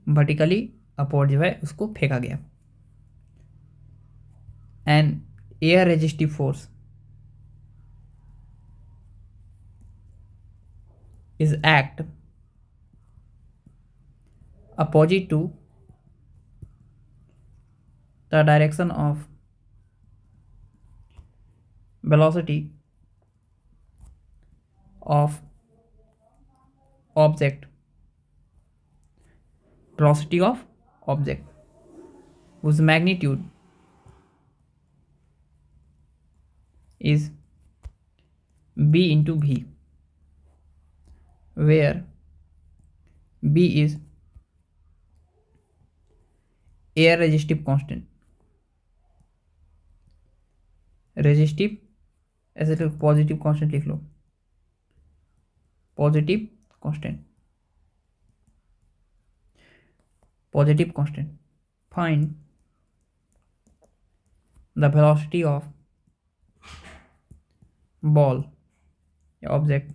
वर्टिकली अपवर्ड जो है उसको फेंका गया। And air resistive force is act opposite to the direction of velocity of object, velocity of object whose magnitude is b into v, where b is air resistive constant, resistive ऐसे तो positive constant लिख लो, positive constant, positive constant. Find the velocity of ball object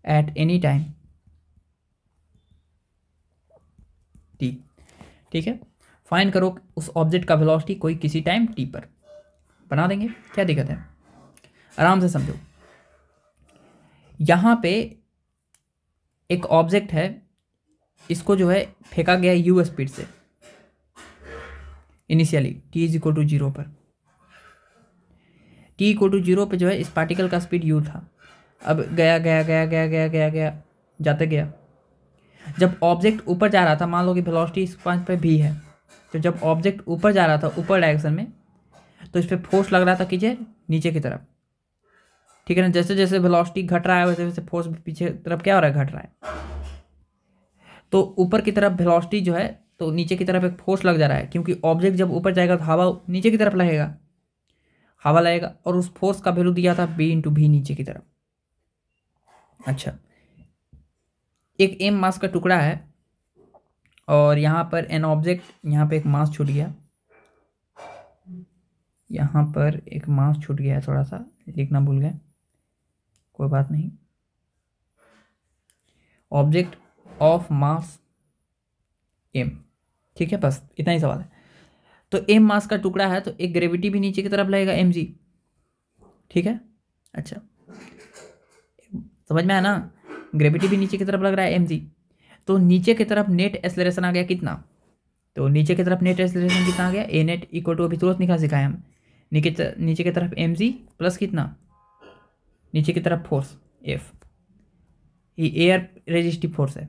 at any time t. ठीक है, find करो उस object का velocity कोई किसी टाइम t पर। बना देंगे, क्या दिक्कत है, आराम से समझो। यहाँ पे एक ऑब्जेक्ट है, इसको जो है फेंका गया u स्पीड से initially t is equal to 0 पर। t इक्वल टू 0 पे जो है इस पार्टिकल का स्पीड u था। अब गया गया गया गया गया गया गया जाते गया। जब ऑब्जेक्ट ऊपर जा रहा था, मान लो कि वेलोसिटी इस पॉइंट पे v है, तो जब ऑब्जेक्ट ऊपर जा रहा था ऊपर डायरेक्शन में, तो इस पर फोर्स लग रहा था कीजिए नीचे की तरफ, ठीक है ना। जैसे जैसे वेलोसिटी घट रहा है वैसे वैसे फोर्स पीछे तरफ क्या हो रहा है, घट रहा है। तो ऊपर की तरफ वेलोसिटी जो है, तो नीचे की तरफ एक फोर्स लग जा रहा है, क्योंकि ऑब्जेक्ट जब ऊपर जाएगा तो हवा नीचे की तरफ लगेगा, हवा लगेगा, और उस फोर्स का वैल्यू दिया था b इंटू भी नीचे की तरफ। अच्छा, एक m मास का टुकड़ा है और यहाँ पर एन ऑब्जेक्ट, यहाँ पे एक मास छूट गया, यहाँ पर एक मास छूट गया है, थोड़ा सा लिखना भूल गए, कोई बात नहीं। ऑब्जेक्ट ऑफ मास m, ठीक है, बस इतना ही सवाल है। तो m मास का टुकड़ा है तो एक ग्रेविटी भी नीचे की तरफ लगेगा mg, ठीक है। अच्छा, समझ में आया ना, ग्रेविटी भी नीचे की तरफ लग रहा है mg, तो नीचे की तरफ नेट एक्सेलरेशन आ गया कितना, तो नीचे की तरफ नेट एक्सेलरेशन कितना आ गया, ए नेट इक्वल टू, अभी तुरंत निकाल सिखाए हम, नीचे की तरफ mg प्लस कितना, नीचे की तरफ फोर्स F, ये एयर रेजिस्टिव फोर्स है।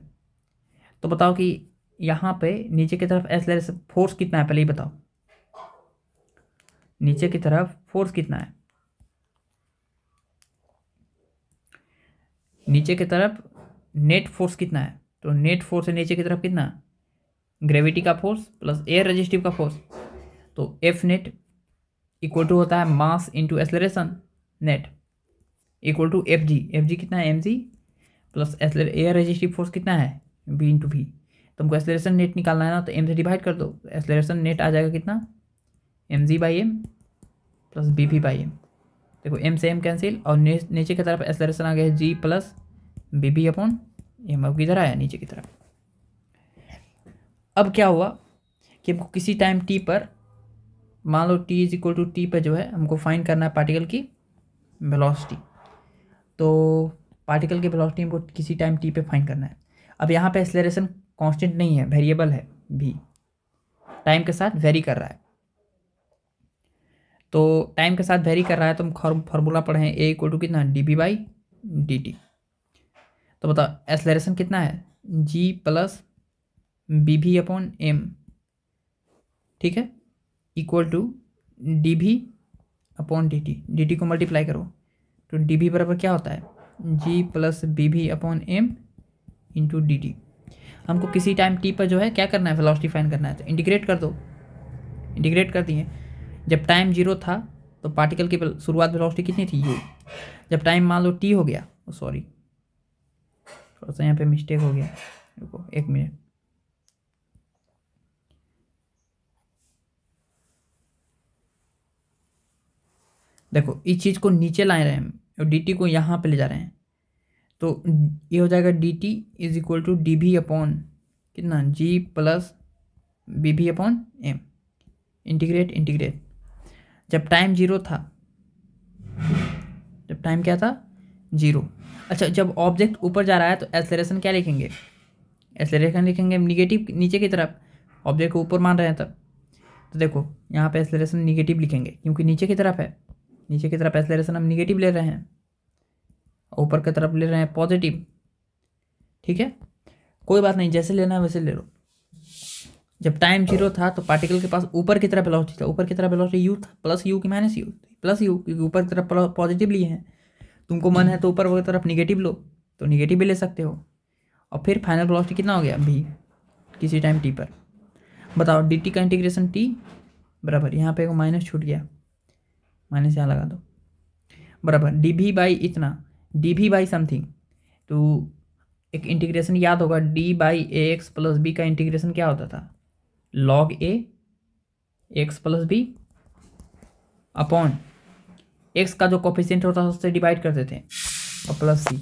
तो बताओ कि यहाँ पे नीचे की तरफ एक्सेलरेशन फोर्स कितना है, पहले ही बताओ, नीचे की तरफ फोर्स कितना है, नीचे की तरफ नेट फोर्स कितना है, तो नेट फोर्स है नीचे की तरफ कितना, ग्रेविटी का फोर्स प्लस एयर रेजिस्टिव का फोर्स, तो एफ नेट इक्वल टू होता है mass into acceleration net equal to F G कितना है mg plus air resistive force कितना है b इंटू भी। तुमको एक्सेलरेशन नेट निकालना है ना, तो m से डिवाइड कर दो, एक्सेलरेशन नेट आ जाएगा कितना, mg by m plus bv by m। देखो m से m कैंसिल, और नीचे की तरफ एक्सेलरेशन आ गया g plus bv upon m, अब किधर आया, नीचे की तरफ। अब क्या हुआ कि हमको किसी टाइम t पर, मान लो t is equal to T पर जो है हमको फाइंड करना है पार्टिकल की वेलोसिटी। तो पार्टिकल की वेलोसिटी हमको किसी टाइम t पे फाइंड करना है। अब यहाँ पे एक्सेलरेशन कांस्टेंट नहीं है, वेरिएबल है v, टाइम के साथ वेरी कर रहा है। तो टाइम के साथ वेरी कर रहा है, तो हम फार्मूला पढ़े हैं, a इक्वल टू कितना, dv बाई dt। तो बताओ एक्सेलरेशन कितना है, g plus bv upon m, ठीक है, equal to dv upon dt को मल्टीप्लाई करो, तो dv बराबर क्या होता है, g plus bv upon m into dt। हमको किसी टाइम t पर जो है क्या करना है, वेलोसिटी फाइंड करना है, तो इंटीग्रेट कर दो, इंटीग्रेट कर दिए। जब टाइम 0 था तो पार्टिकल की शुरुआत वेलोसिटी कितनी थी, u। जब टाइम मान लो t हो गया, सॉरी थोड़ा सा यहाँ पे मिस्टेक हो गया, रुको 1 मिनट, देखो इस चीज़ को नीचे ला रहे हैं और dt को यहाँ पे ले जा रहे हैं, तो ये हो जाएगा dt is equal to dv upon कितना, g plus bv upon m, integrate. जब टाइम 0 था, जब टाइम क्या था 0। अच्छा, जब ऑब्जेक्ट ऊपर जा रहा है तो एक्सेलरेशन क्या लिखेंगे, एक्सेलरेशन लिखेंगे निगेटिव नीचे की तरफ, ऑब्जेक्ट को ऊपर मान रहे हैं तब। तो देखो यहाँ पे एक्सेलरेशन निगेटिव लिखेंगे क्योंकि नीचे की तरफ है, नीचे की तरफ एक्सेलरेशन हम निगेटिव ले रहे हैं, ऊपर की तरफ ले रहे हैं पॉजिटिव। ठीक है, कोई बात नहीं, जैसे लेना है वैसे ले लो। जब टाइम 0 था तो पार्टिकल के पास ऊपर की तरफ वेलोसिटी था, ऊपर की तरफ वेलोसिटी यू था, प्लस यू की माइनस यू, प्लस यू, क्योंकि ऊपर की तरफ पॉजिटिव लिए हैं। तुमको मन है तो ऊपर की तरफ निगेटिव लो तो निगेटिव भी ले सकते हो। और फिर फाइनल वेलोसिटी कितना हो गया भी किसी टाइम टी पर। बताओ डी टी का इंटीग्रेशन टी बराबर, यहाँ पे माइनस छूट गया, माइनस यहाँ लगा दो, बराबर डी भी बाई इतना, डी भी बाई समथिंग। तो एक इंटीग्रेशन याद होगा, d by a x plus b का इंटीग्रेशन क्या होता था, log a x plus b upon x का जो कोफिशिएंट होता था उससे डिवाइड करते थे और प्लस सी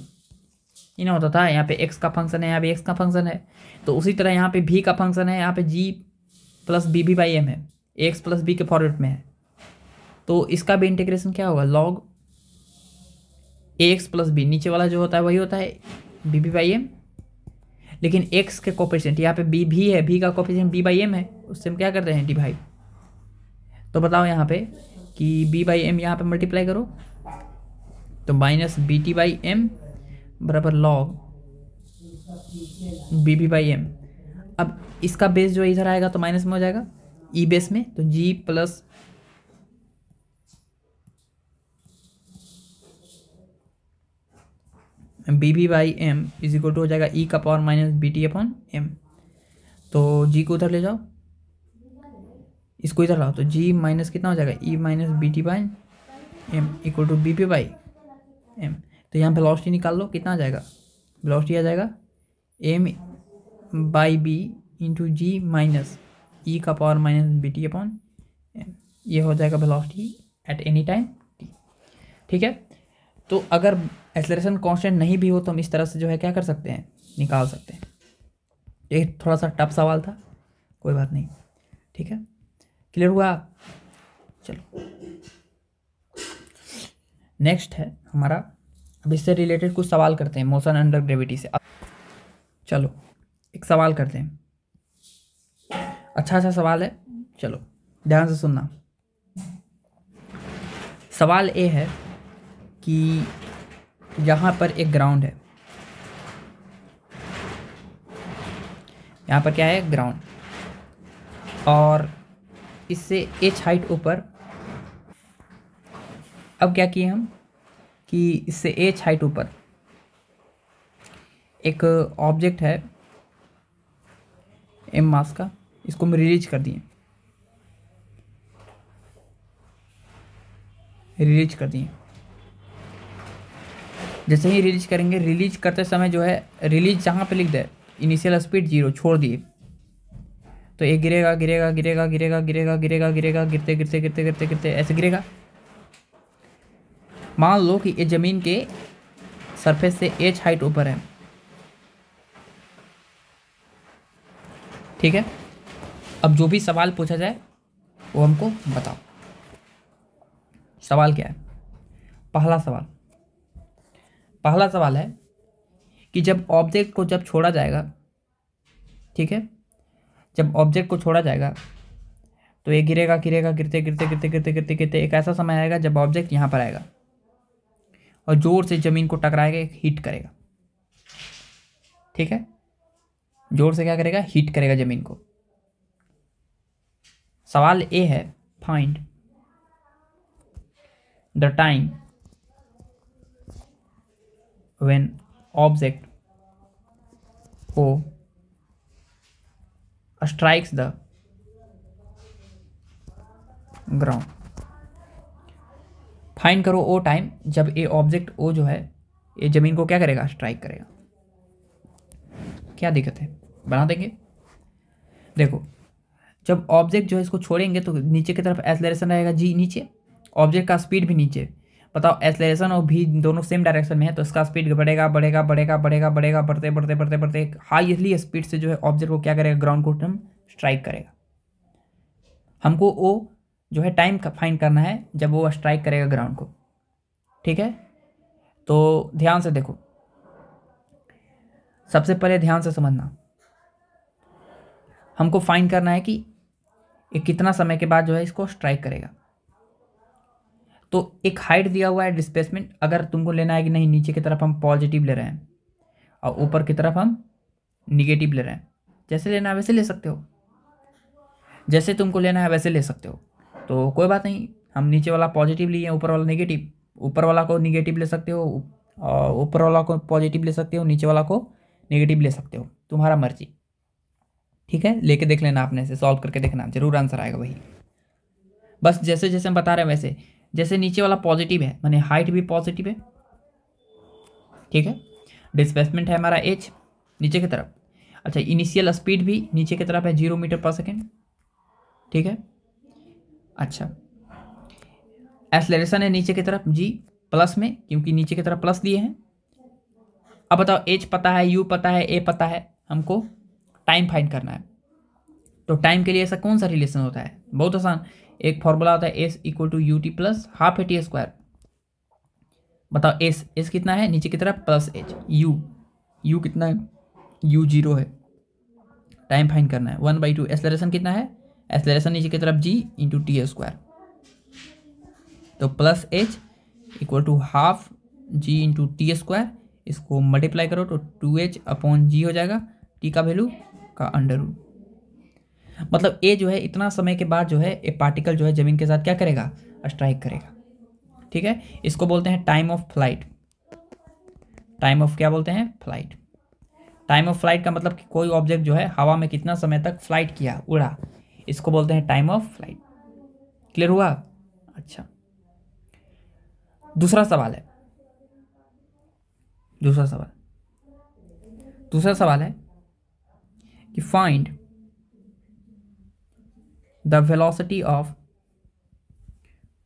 ये ना होता था। यहाँ पे एक्स का फंक्शन है, यहाँ पे एक्स का फंक्शन है, तो उसी तरह यहाँ पे भी का फंक्शन है, यहाँ पे जी प्लस बी भी बाई एम है, एक्स प्लस बी के फॉर्मेट में है। तो इसका भी इंटीग्रेशन क्या होगा, log a x plus B, नीचे वाला जो होता है वही होता है बी बी बाई एम, लेकिन एक्स के कोफिशिएंट यहाँ पे बी भी है, बी का कोफिशिएंट बी बाई एम है, उससे हम क्या करते हैं डिवाइड। तो बताओ यहाँ पे कि बी बाई एम यहाँ पे मल्टीप्लाई करो तो minus b t by m बराबर log b b by m. अब इसका बेस जो इधर आएगा तो माइनस में हो जाएगा ई बेस में, तो जी plus B b by M is equal to हो जाएगा ई का power minus b t upon M. तो जी को उधर ले जाओ, इसको इधर लाओ, तो जी माइनस कितना हो जाएगा e minus b t by m equal to b p by m. तो यहाँ वेलोसिटी निकाल लो, कितना आ जाएगा, वेलोसिटी आ जाएगा m by b into g minus e का power minus b t upon m. ये हो जाएगा velocity at any time t. ठीक है, तो अगर एक्सेलरेशन कांस्टेंट नहीं भी हो तो हम इस तरह से जो है क्या कर सकते हैं, निकाल सकते हैं। ये थोड़ा सा टफ सवाल था, कोई बात नहीं। ठीक है, क्लियर हुआ। चलो नेक्स्ट है हमारा, अब इससे रिलेटेड कुछ सवाल करते हैं मोशन अंडर ग्रेविटी से। चलो एक सवाल करते हैं, अच्छा सवाल है, चलो ध्यान से सुनना। सवाल ये है कि यहाँ पर एक ग्राउंड है, यहाँ पर क्या है ग्राउंड, और इससे एच हाइट ऊपर, अब क्या किए हम कि इससे एच हाइट ऊपर एक ऑब्जेक्ट है एम मास का, इसको हम रिलीज कर दिए, रिलीज कर दिए। जैसे ही रिलीज करेंगे, रिलीज करते समय जो है रिलीज जहाँ पे लिख दे इनिशियल स्पीड 0 छोड़ दिए, तो ये गिरेगा गिरेगा गिरेगा गिरेगा गिरेगा गिरेगा गिरेगा गिरते गिरते गिरते गिरते गिरते ऐसे गिरेगा। मान लो कि ये जमीन के सरफेस से एच हाइट ऊपर है। ठीक है, अब जो भी सवाल पूछा जाए वो हमको बताओ। सवाल क्या है, पहला सवाल है कि जब ऑब्जेक्ट को जब छोड़ा जाएगा, ठीक है, जब ऑब्जेक्ट को छोड़ा जाएगा तो ये गिरेगा गिरेगा गिरते गिरते गिरते गिरते गिरते गिरते एक ऐसा समय आएगा जब ऑब्जेक्ट यहाँ पर आएगा और जोर से जमीन को टकराएगा, हीट करेगा। ठीक है, जोर से क्या करेगा, हीट करेगा जमीन को। सवाल ए है find the time when object O strikes the ground. Find करो ओ टाइम जब ये ऑब्जेक्ट ओ जो है ये जमीन को क्या करेगा, स्ट्राइक करेगा। क्या दिक्कत है, बना देंगे। देखो जब ऑब्जेक्ट जो है इसको छोड़ेंगे तो नीचे की तरफ एक्सेलरेशन रहेगा जी नीचे, ऑब्जेक्ट का स्पीड भी नीचे। बताओ एक्सेलरेशन और भी दोनों सेम डायरेक्शन में है तो इसका स्पीड बढ़ेगा बढ़ेगा बढ़ेगा बढ़ेगा बढ़ेगा बढ़ते बढ़ते बढ़ते बढ़ते हाईएस्टली स्पीड से जो है ऑब्जेक्ट को क्या करेगा, ग्राउंड को हम स्ट्राइक करेगा। हमको वो जो है टाइम का फाइंड करना है जब वो स्ट्राइक करेगा ग्राउंड को। ठीक है, तो ध्यान से देखो, सबसे पहले ध्यान से समझना, हमको फाइंड करना है कि ये कितना समय के बाद जो है इसको स्ट्राइक करेगा। तो एक हाइट दिया हुआ है, डिस्प्लेसमेंट अगर तुमको लेना है कि नहीं नीचे की तरफ हम पॉजिटिव ले रहे हैं और ऊपर की तरफ हम निगेटिव ले रहे हैं, जैसे लेना है वैसे ले सकते हो, जैसे तुमको लेना है वैसे ले सकते हो। तो कोई बात नहीं, हम नीचे वाला पॉजिटिव लिए, ऊपर वाला नेगेटिव, ऊपर वाला को निगेटिव ले सकते हो और ऊपर वाला को पॉजिटिव ले सकते हो, नीचे वाला को नेगेटिव ले सकते हो, तुम्हारा मर्जी। ठीक है, लेके देख लेना, आपने से सॉल्व करके देखना, जरूर आंसर आएगा वही। बस जैसे जैसे हम बता रहे हैं वैसे, जैसे नीचे वाला पॉजिटिव है माने हाइट भी पॉजिटिव है, ठीक है। डिस्प्लेसमेंट है हमारा एच नीचे की तरफ। अच्छा, इनिशियल स्पीड भी नीचे की तरफ है 0 मीटर पर सेकेंड, ठीक है। अच्छा, एक्सेलरेशन है नीचे की तरफ जी प्लस में, क्योंकि नीचे की तरफ प्लस दिए हैं। अब बताओ एच पता है, यू पता है, ए पता है, हमको टाइम फाइंड करना है। तो टाइम के लिए ऐसा कौन सा रिलेशन होता है? बहुत आसान, एक फॉर्मूला होता है S equal to U T plus half A T square. बताओ एस, एस कितना है नीचे की तरफ प्लस एच, यू कितना है, यू 0 है, टाइम फाइंड करना है 1/2। एक्सेलरेशन कितना है, एक्सेलरेशन नीचे की तरफ जी इंटू टी स्क्वायर, तो plus H equal to half G into T square, इसको मल्टीप्लाई करो तो 2h अपॉन जी हो जाएगा, टी का वैल्यू का अंडर रूट। मतलब ए जो है इतना समय के बाद जो है ए पार्टिकल जो है जमीन के साथ क्या करेगा, स्ट्राइक करेगा, ठीक है। इसको बोलते हैं time of flight. Time of क्या बोलते हैं, फ्लाइट। टाइम ऑफ फ्लाइट का मतलब कि कोई ऑब्जेक्ट जो है हवा में कितना समय तक फ्लाइट किया, उड़ा, इसको बोलते हैं टाइम ऑफ फ्लाइट। क्लियर हुआ? अच्छा, दूसरा सवाल है, दूसरा सवाल है कि find the velocity of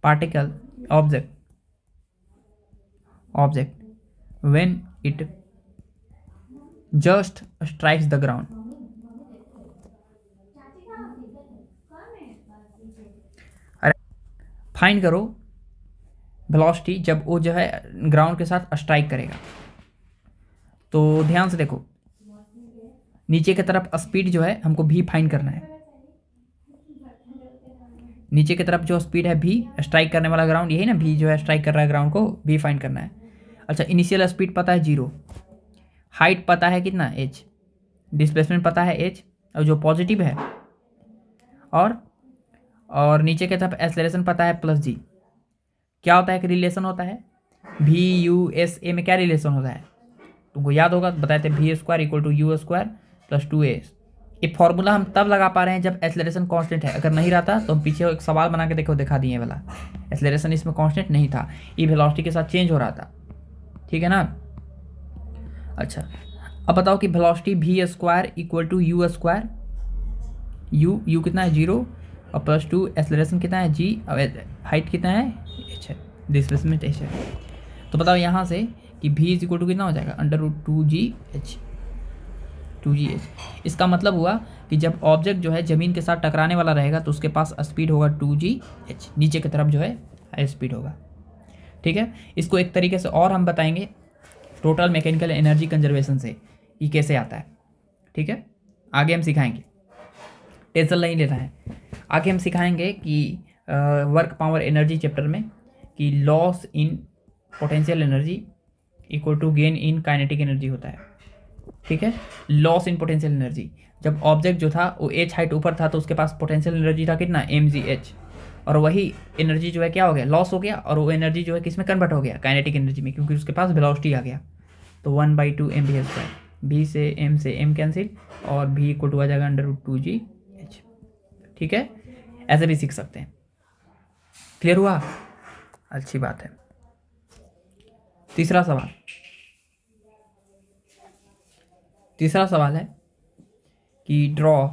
particle object when it just strikes the ground. अरे फाइंड करो वेलोसिटी जब वो जो है ग्राउंड के साथ स्ट्राइक करेगा। तो ध्यान से देखो, नीचे की तरफ स्पीड जो है हमको भी फाइंड करना है, नीचे की तरफ जो स्पीड है भी स्ट्राइक करने वाला ग्राउंड, यही ना भी जो है स्ट्राइक कर रहा है ग्राउंड को, भी फाइंड करना है। अच्छा, इनिशियल स्पीड पता है 0, हाइट पता है कितना h, डिस्प्लेसमेंट पता है h और जो पॉजिटिव है, और नीचे की तरफ एक्सेलरेशन पता है प्लस जी। क्या होता है कि रिलेशन होता है भी यू एस ए में, क्या रिलेशन होता है तुमको याद होगा, बताए थे V square equal to U square plus 2a। ये फॉर्मूला हम तब लगा पा रहे हैं जब एक्सेलरेशन कांस्टेंट है, अगर नहीं रहता तो हम पीछे एक सवाल बना के देखो, दिखा दिए वाला, एक्सेलरेशन इसमें कांस्टेंट नहीं था, ये वेलोसिटी के साथ चेंज हो रहा था, ठीक है ना। अच्छा, अब बताओ कि velocity V square equal to U square, U कितना है 0 और प्लस 2, एक्सेलरेशन कितना है g, और हाइट कितना है h है, डिस्प्लेसमेंट h है। तो बताओ यहाँ से कि v इज इक्वल टू कितना हो जाएगा, अंडर रूट 2gh। इसका मतलब हुआ कि जब ऑब्जेक्ट जो है ज़मीन के साथ टकराने वाला रहेगा तो उसके पास स्पीड होगा 2gh, नीचे की तरफ जो है हाई स्पीड होगा, ठीक है। इसको एक तरीके से और हम बताएंगे टोटल मैकेनिकल एनर्जी कंजर्वेशन से, ये कैसे आता है, ठीक है। आगे हम सिखाएंगे, टेंशन नहीं लेना है। आगे हम सिखाएंगे कि वर्क पावर एनर्जी चैप्टर में कि loss in potential energy equal to gain in kinetic energy होता है, ठीक है। लॉस इन पोटेंशियल एनर्जी, जब ऑब्जेक्ट जो था वो h हाइट ऊपर था तो उसके पास पोटेंशियल एनर्जी था कितना mgh, और वही एनर्जी जो है क्या हो गया, लॉस हो गया, और वो एनर्जी जो है किस में कन्वर्ट हो गया, काइनेटिक एनर्जी में, क्योंकि उसके पास वेलोसिटी आ गया। तो 1/2 mv², v से m कैंसिल, और v इक्वल टू आ जाएगा अंडर रूट 2gh, ठीक है। ऐसे भी सीख सकते हैं। क्लियर हुआ? अच्छी बात है। तीसरा सवाल है कि ड्रॉ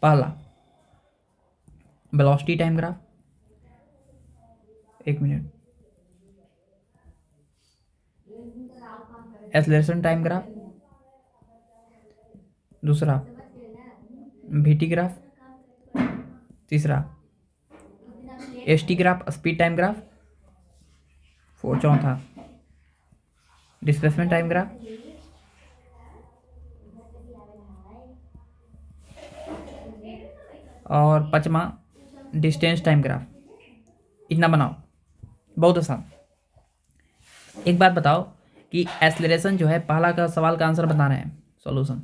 पहला वेलोसिटी टाइम ग्राफ, एक मिनट, एक्सेलरेशन टाइम ग्राफ, दूसरा वीटी ग्राफ, तीसरा ST graph speed time graph, चौथा डिस्प्लेसमेंट टाइम ग्राफ, और पाँचवा डिस्टेंस टाइम ग्राफ। इतना बनाओ, बहुत आसान। एक बात बताओ कि एक्सेलरेशन जो है, पहला का सवाल का आंसर बताना है, सॉल्यूशन।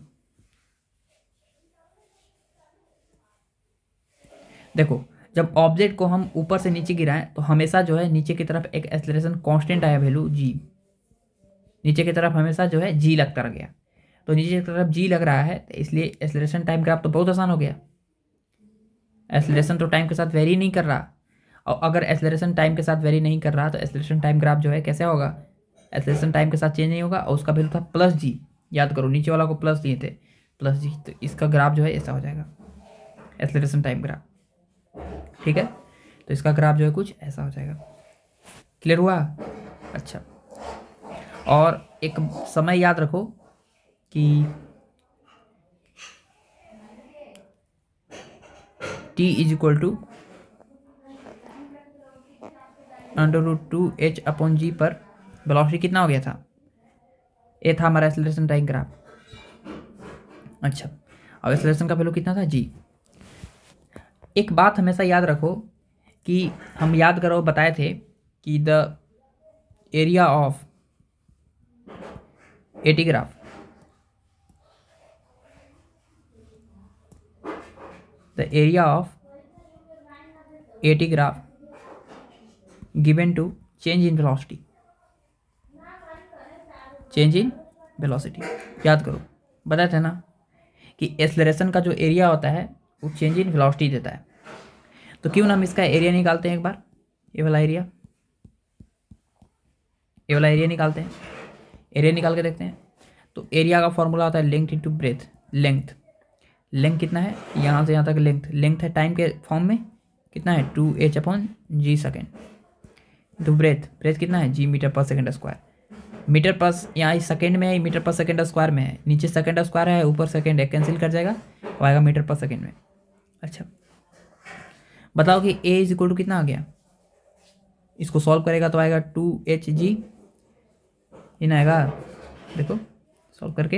देखो, जब ऑब्जेक्ट को हम ऊपर से नीचे गिराएं तो हमेशा जो है नीचे की तरफ एक एक्सेलरेशन कांस्टेंट आया, वैल्यू जी। नीचे की तरफ हमेशा जो है जी लगता रह गया, तो नीचे की तरफ जी लग रहा है, तो इसलिए एक्सेलरेशन टाइम ग्राफ तो बहुत आसान हो गया। एक्सेलरेशन तो टाइम के साथ वेरी नहीं कर रहा, और अगर एक्सेलरेशन टाइम के साथ वेरी नहीं कर रहा तो एक्सेलरेशन टाइम ग्राफ जो है कैसे होगा, एक्सेलरेशन टाइम के साथ चेंज नहीं होगा, और उसका वैल्यू था प्लस जी। याद करो, नीचे वाला को प्लस दिए थे, प्लस जी, तो इसका ग्राफ जो है ऐसा हो जाएगा, एक्सेलरेशन टाइम ग्राफ। ठीक है, तो इसका ग्राफ जो है कुछ ऐसा हो जाएगा। क्लियर हुआ? अच्छा, और एक समय याद रखो कि t is equal to √2h/g पर वेलोसिटी कितना हो गया था, ये था हमारा एक्सेलरेशन टाइम ग्राफ। अच्छा, अब एक्सेलरेशन का वैल्यू कितना था, g। एक बात हमेशा याद रखो कि हम याद करो बताए थे कि the area of AT graph, the area of AT graph given to change in velocity, change in velocity. याद करो, बताए थे ना कि एक्सेलरेशन का जो एरिया होता है वो चेंज इन वेलोसिटी देता है। तो क्यों ना हम इसका एरिया निकालते हैं एक बार, ये वाला एरिया, ये वाला एरिया निकालते हैं, एरिया निकाल के देखते हैं। तो एरिया का फॉर्मूला होता है लेंथ इंटू ब्रेथ। लेंथ कितना है, यहाँ से यहाँ तक लेंथ है टाइम के फॉर्म में, कितना है 2h/g सेकेंड, इंटू ब्रेथ कितना है, g मीटर पर सेकेंड स्क्वायर। मीटर पर यहाँ सेकेंड में है, मीटर पर सेकेंड स्क्वायर में है, नीचे सेकेंड स्क्वायर है, ऊपर सेकेंड है, कैंसिल कर जाएगा, तो आएगा मीटर पर सेकेंड में। अच्छा, बताओ कि a इज इक्वल टू कितना आ गया, इसको सॉल्व करेगा तो आएगा 2hg, इन आएगा, देखो सॉल्व करके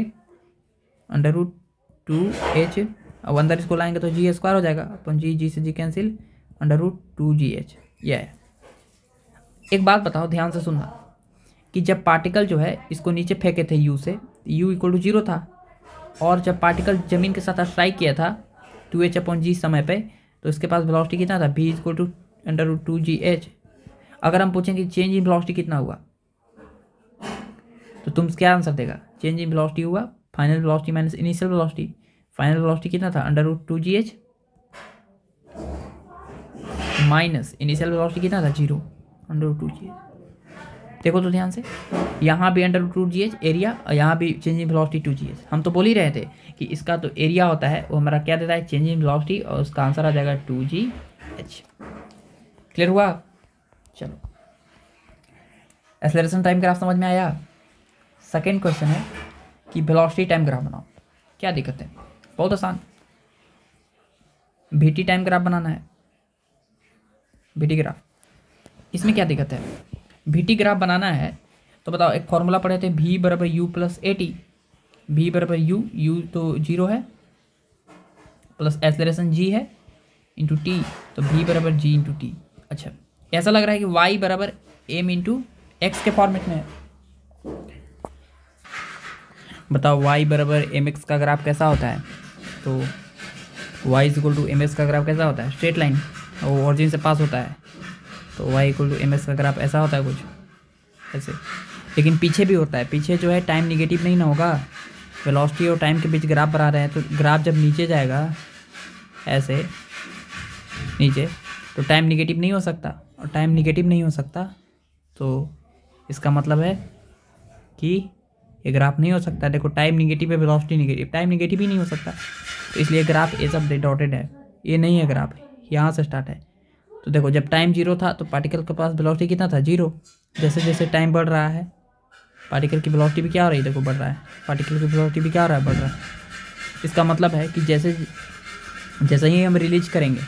√2h, अब अंदर इसको लाएंगे तो g स्क्वायर हो जाएगा, अपन g से g कैंसिल, √2gh, ये है। एक बात बताओ, ध्यान से सुनना, कि जब पार्टिकल जो है इसको नीचे फेंके थे u से, u इक्वल टू 0 था, और जब पार्टिकल जमीन के साथ स्ट्राइक किया था 2h/g समय पे, तो इसके पास वेलोसिटी कितना था, v इक्वल टू √2gh। अगर हम पूछें कि चेंज इन वेलोसिटी कितना हुआ, तो तुम क्या आंसर देगा, चेंज इन वेलोसिटी हुआ final velocity minus initial velocity. Final velocity कितना था, √2gh, माइनस इनिशियल वेलोसिटी कितना था, 0, √2gh। देखो तो ध्यान से, यहाँ भी √2gh एरिया, और यहाँ भी चेंज इन वेलोसिटी 2gh। हम तो बोल ही रहे थे कि इसका तो एरिया होता है वो हमारा क्या देता है, चेंज इन वेलोसिटी, और उसका आंसर आ जाएगा 2gh। क्लियर हुआ? चलो, एक्सेलरेशन टाइम ग्राफ समझ में आया। सेकेंड क्वेश्चन है कि वेलोसिटी टाइम ग्राफ बनाओ। क्या दिक्कत है, बहुत आसान, vt टाइम ग्राफ बनाना है, vt ग्राफ। इसमें क्या दिक्कत है, vt ग्राफ बनाना है तो बताओ, एक फॉर्मूला पढ़े थे, v बराबर u प्लस at, v बराबर u तो 0 है, प्लस एक्सेलरेशन g है इंटू t, तो v बराबर g इंटू टी। अच्छा, ऐसा लग रहा है कि y बराबर m इंटू एक्स के फॉर्मेट में है। बताओ y बराबर mx का ग्राफ कैसा होता है, तो y is equal to mx का ग्राफ कैसा होता है, स्ट्रेट लाइन, और ऑरिजिन से पास होता है, तो y इक्वल टू mx का ग्राफ ऐसा होता है कुछ ऐसे। लेकिन पीछे भी होता है, पीछे जो है टाइम निगेटिव नहीं ना होगा, वेलोसिटी और टाइम के बीच ग्राफ बना रहे हैं, तो ग्राफ जब नीचे जाएगा ऐसे नीचे, तो टाइम निगेटिव नहीं हो सकता, और टाइम निगेटिव नहीं हो सकता तो इसका मतलब है कि ये ग्राफ नहीं हो सकता। देखो, टाइम निगेटिव है, वेलोसिटी निगेटिव, टाइम निगेटिव ही नहीं हो सकता, तो इसलिए ग्राफ ये सब डॉटेड है, ये नहीं है ग्राफ, यहाँ से स्टार्ट है। तो देखो, जब टाइम 0 था तो पार्टिकल के पास वेलोसिटी कितना था, 0। जैसे जैसे टाइम बढ़ रहा है, पार्टिकल की वेलोसिटी भी क्या हो रही है, देखो बढ़ रहा है, पार्टिकल की वेलोसिटी भी क्या हो रहा है, बढ़ रहा है। इसका मतलब है कि जैसे ही हम रिलीज करेंगे,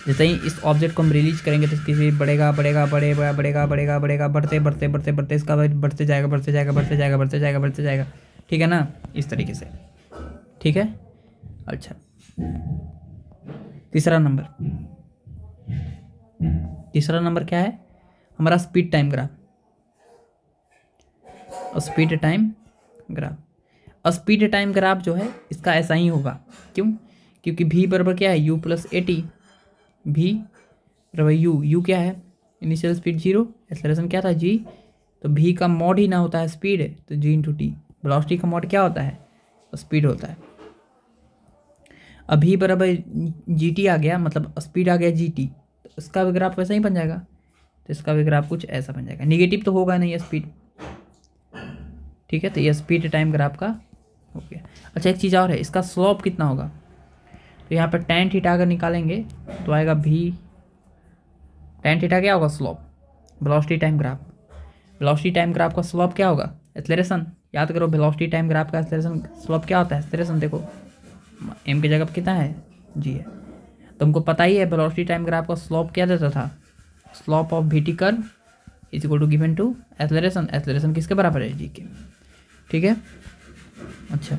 जैसे ही इस ऑब्जेक्ट को हम रिलीज करेंगे, तो इसकी स्पीड बढ़ेगा बढ़ेगा बढ़ेगा बढ़ेगा बढ़ेगा बढ़ेगा, बढ़ते बढ़ते बढ़ते बढ़ते इसका बढ़ते जाएगा बढ़ते जाएगा बढ़ते जाएगा बढ़ते जाएगा बढ़ते जाएगा, ठीक है ना, इस तरीके से, ठीक है। अच्छा, तीसरा नंबर क्या है हमारा? Speed time graph. Speed time graph जो है इसका ऐसा ही होगा। क्यों? क्योंकि v बराबर क्या है? u plus A T. v बराबर u क्या है? इनिशियल स्पीड 0, एक्सेलरेशन क्या था? g। तो v का मॉड ही ना होता है स्पीड, तो g इंटू टी। वेलोसिटी का मॉड क्या होता है? स्पीड होता है। अब v बराबर जी टी आ गया, मतलब स्पीड आ गया जी टी, तो इसका भी ग्राफ वैसा ही बन जाएगा। तो इसका भी ग्राफ कुछ ऐसा बन जाएगा। निगेटिव तो होगा नहीं ये स्पीड, ठीक है। तो ये स्पीड टाइम ग्राफ का हो गया। अच्छा, एक चीज़ और है, इसका स्लोप कितना होगा? तो यहाँ पर tan थीटा अगर निकालेंगे तो आएगा v। tan थीटा क्या होगा? स्लोप। वेलोसिटी टाइम ग्राफ का स्लोप क्या होगा? एक्सेलरेशन। याद करो, वेलोसिटी टाइम ग्राफ का एक्सेलरेशन स्लोप क्या होता है? एक्सेलरेशन। देखो m की जगह पर कितना है? g है। तो हमको पता ही है वेलोसिटी टाइम ग्राफ का स्लोप क्या देता था? Slope of V T curve is equal to given to acceleration. Acceleration किसके बराबर है? g के, ठीक है। अच्छा,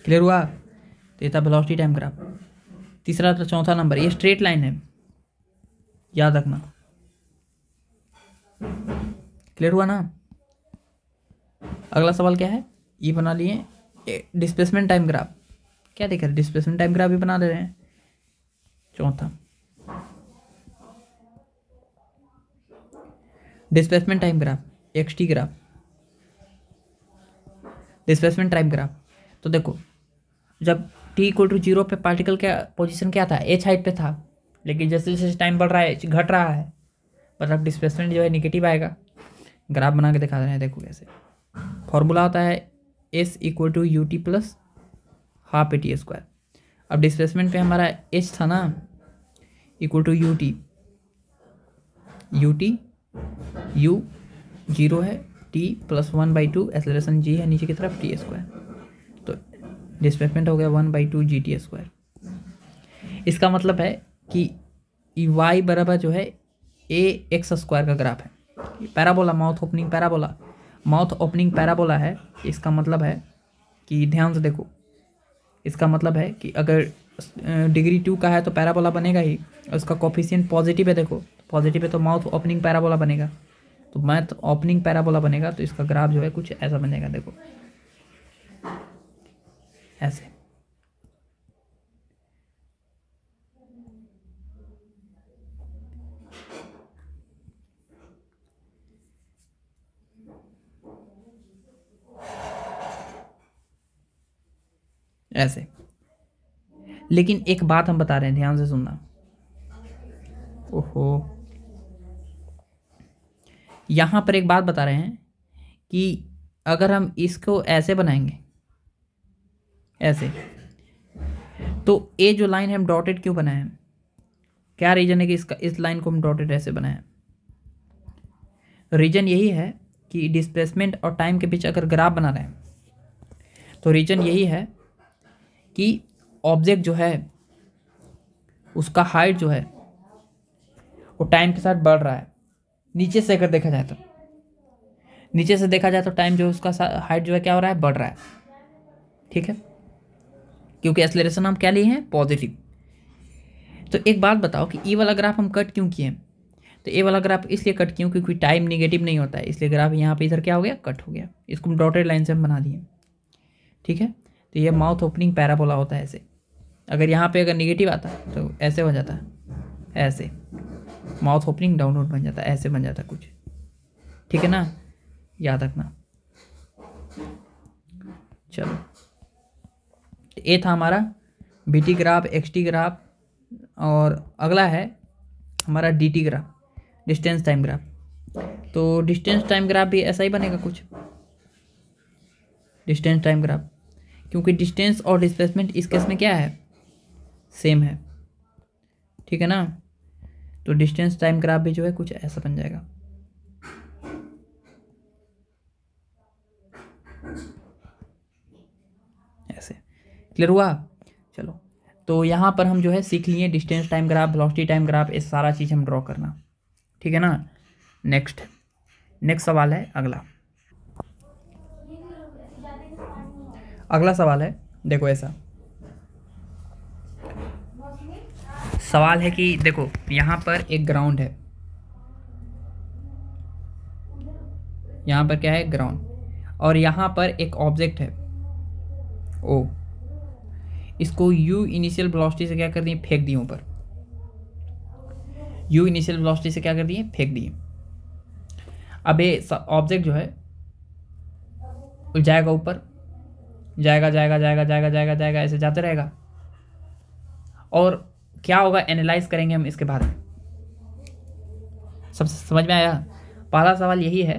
क्लियर हुआ? तो ये था वेलोसिटी टाइम ग्राफ। तीसरा तो चौथा नंबर, ये स्ट्रेट लाइन है, याद रखना। क्लियर हुआ ना? अगला सवाल क्या है? ये बना लिए डिस्प्लेसमेंट टाइम ग्राफ। क्या देख रहे हैं? डिस्प्लेसमेंट टाइम ग्राफ भी बना ले रहे हैं। चौथा displacement time graph, XT graph. Displacement time graph, तो देखो जब t इक्वल टू 0 पे पार्टिकल का पोजीशन क्या था? h हाइट पे था, लेकिन जैसे जैसे टाइम बढ़ रहा है घट रहा है, मतलब डिस्प्लेसमेंट जो है निगेटिव आएगा। ग्राफ बना के दिखा रहे हैं, देखो कैसे। फॉर्मूला होता है s equal to U T plus half A T square. अब डिस्प्लेसमेंट पे हमारा h था ना, equal to U T u 0 है, t प्लस 1/2 एक्सेलरेशन g है नीचे की तरफ टी स्क्वायर। तो डिस्प्लेसमेंट हो गया 1/2 जी टी स्क्वायर। इसका मतलब है कि y बराबर जो है ए एक्स स्क्वायर का ग्राफ है। पैराबोला, माउथ ओपनिंग पैराबोला है। इसका मतलब है कि ध्यान से देखो, इसका मतलब है कि अगर डिग्री 2 का है तो पैराबोला बनेगा ही, और उसका कोफिशिएंट पॉजिटिव है। देखो पॉजिटिव है तो माउथ ओपनिंग पैराबोला बनेगा, तो माउथ ओपनिंग पैराबोला बनेगा। तो इसका ग्राफ जो है कुछ ऐसा बनेगा, देखो ऐसे। ऐसे। लेकिन एक बात हम बता रहे हैं, ध्यान से सुनना। ओहो, यहां पर एक बात बता रहे हैं कि अगर हम इसको ऐसे बनाएंगे, ऐसे, तो ये जो लाइन है हम डॉटेड क्यों बनाए हैं? क्या रीजन है कि इस लाइन को हम डॉटेड ऐसे बनाए? रीजन यही है कि डिस्प्लेसमेंट और टाइम के बीच अगर ग्राफ बना रहे हैं तो रीजन यही है कि ऑब्जेक्ट जो है उसका हाइट जो है वो टाइम के साथ बढ़ रहा है। नीचे से अगर देखा जाए तो टाइम जो है उसका हाइट जो है क्या हो रहा है? बढ़ रहा है, ठीक है। क्योंकि एक्सेलरेशन हम क्या लिए हैं? पॉजिटिव। तो एक बात बताओ कि ये वाला ग्राफ हम कट क्यों किए? तो ये वाला ग्राफ इसलिए कट क्यों? क्योंकि टाइम निगेटिव नहीं होता है, इसलिए ग्राफ यहाँ पे इधर क्या हो गया? कट हो गया। इसको हम डॉटेड लाइन से हम बना दिए, ठीक है। तो ये माउथ ओपनिंग पैराबोला होता है ऐसे। अगर यहाँ पे अगर निगेटिव आता तो ऐसे हो जाता है, ऐसे माउथ ओपनिंग डाउनवर्ड बन जाता है, ऐसे बन जाता है कुछ, ठीक है ना, याद रखना। चलो, ये था हमारा बीटी ग्राफ, एक्सटी ग्राफ, और अगला है हमारा DT graph, distance time graph. तो डिस्टेंस टाइम ग्राफ भी ऐसा ही बनेगा कुछ, डिस्टेंस टाइम ग्राफ, क्योंकि डिस्टेंस और डिस्प्लेसमेंट इस केस में क्या है? सेम है, ठीक है ना। तो डिस्टेंस टाइम ग्राफ भी जो है कुछ ऐसा बन जाएगा। ऐसे, क्लियर हुआ? चलो, तो यहाँ पर हम जो है सीख लिए distance time graph, velocity time graph, ये सारा चीज़ हम ड्रॉ करना, ठीक है ना। नेक्स्ट सवाल है अगला सवाल है, देखो ऐसा। सवाल है कि देखो यहाँ पर एक ग्राउंड है, यहाँ पर क्या है ग्राउंड, और यहाँ पर एक ऑब्जेक्ट है ओ, इसको u इनिशियल वेलोसिटी से क्या कर दिए, फेंक दिए ऊपर। u इनिशियल वेलोसिटी से क्या कर दिए, फेंक दिए। अब ये ऑब्जेक्ट जो है जाएगा ऊपर, जाएगा जाएगा जाएगा जाएगा जाएगा जाएगा, ऐसे जाते रहेगा। और क्या होगा, एनालाइज करेंगे हम इसके बारे में। सब समझ में आया? पहला सवाल यही है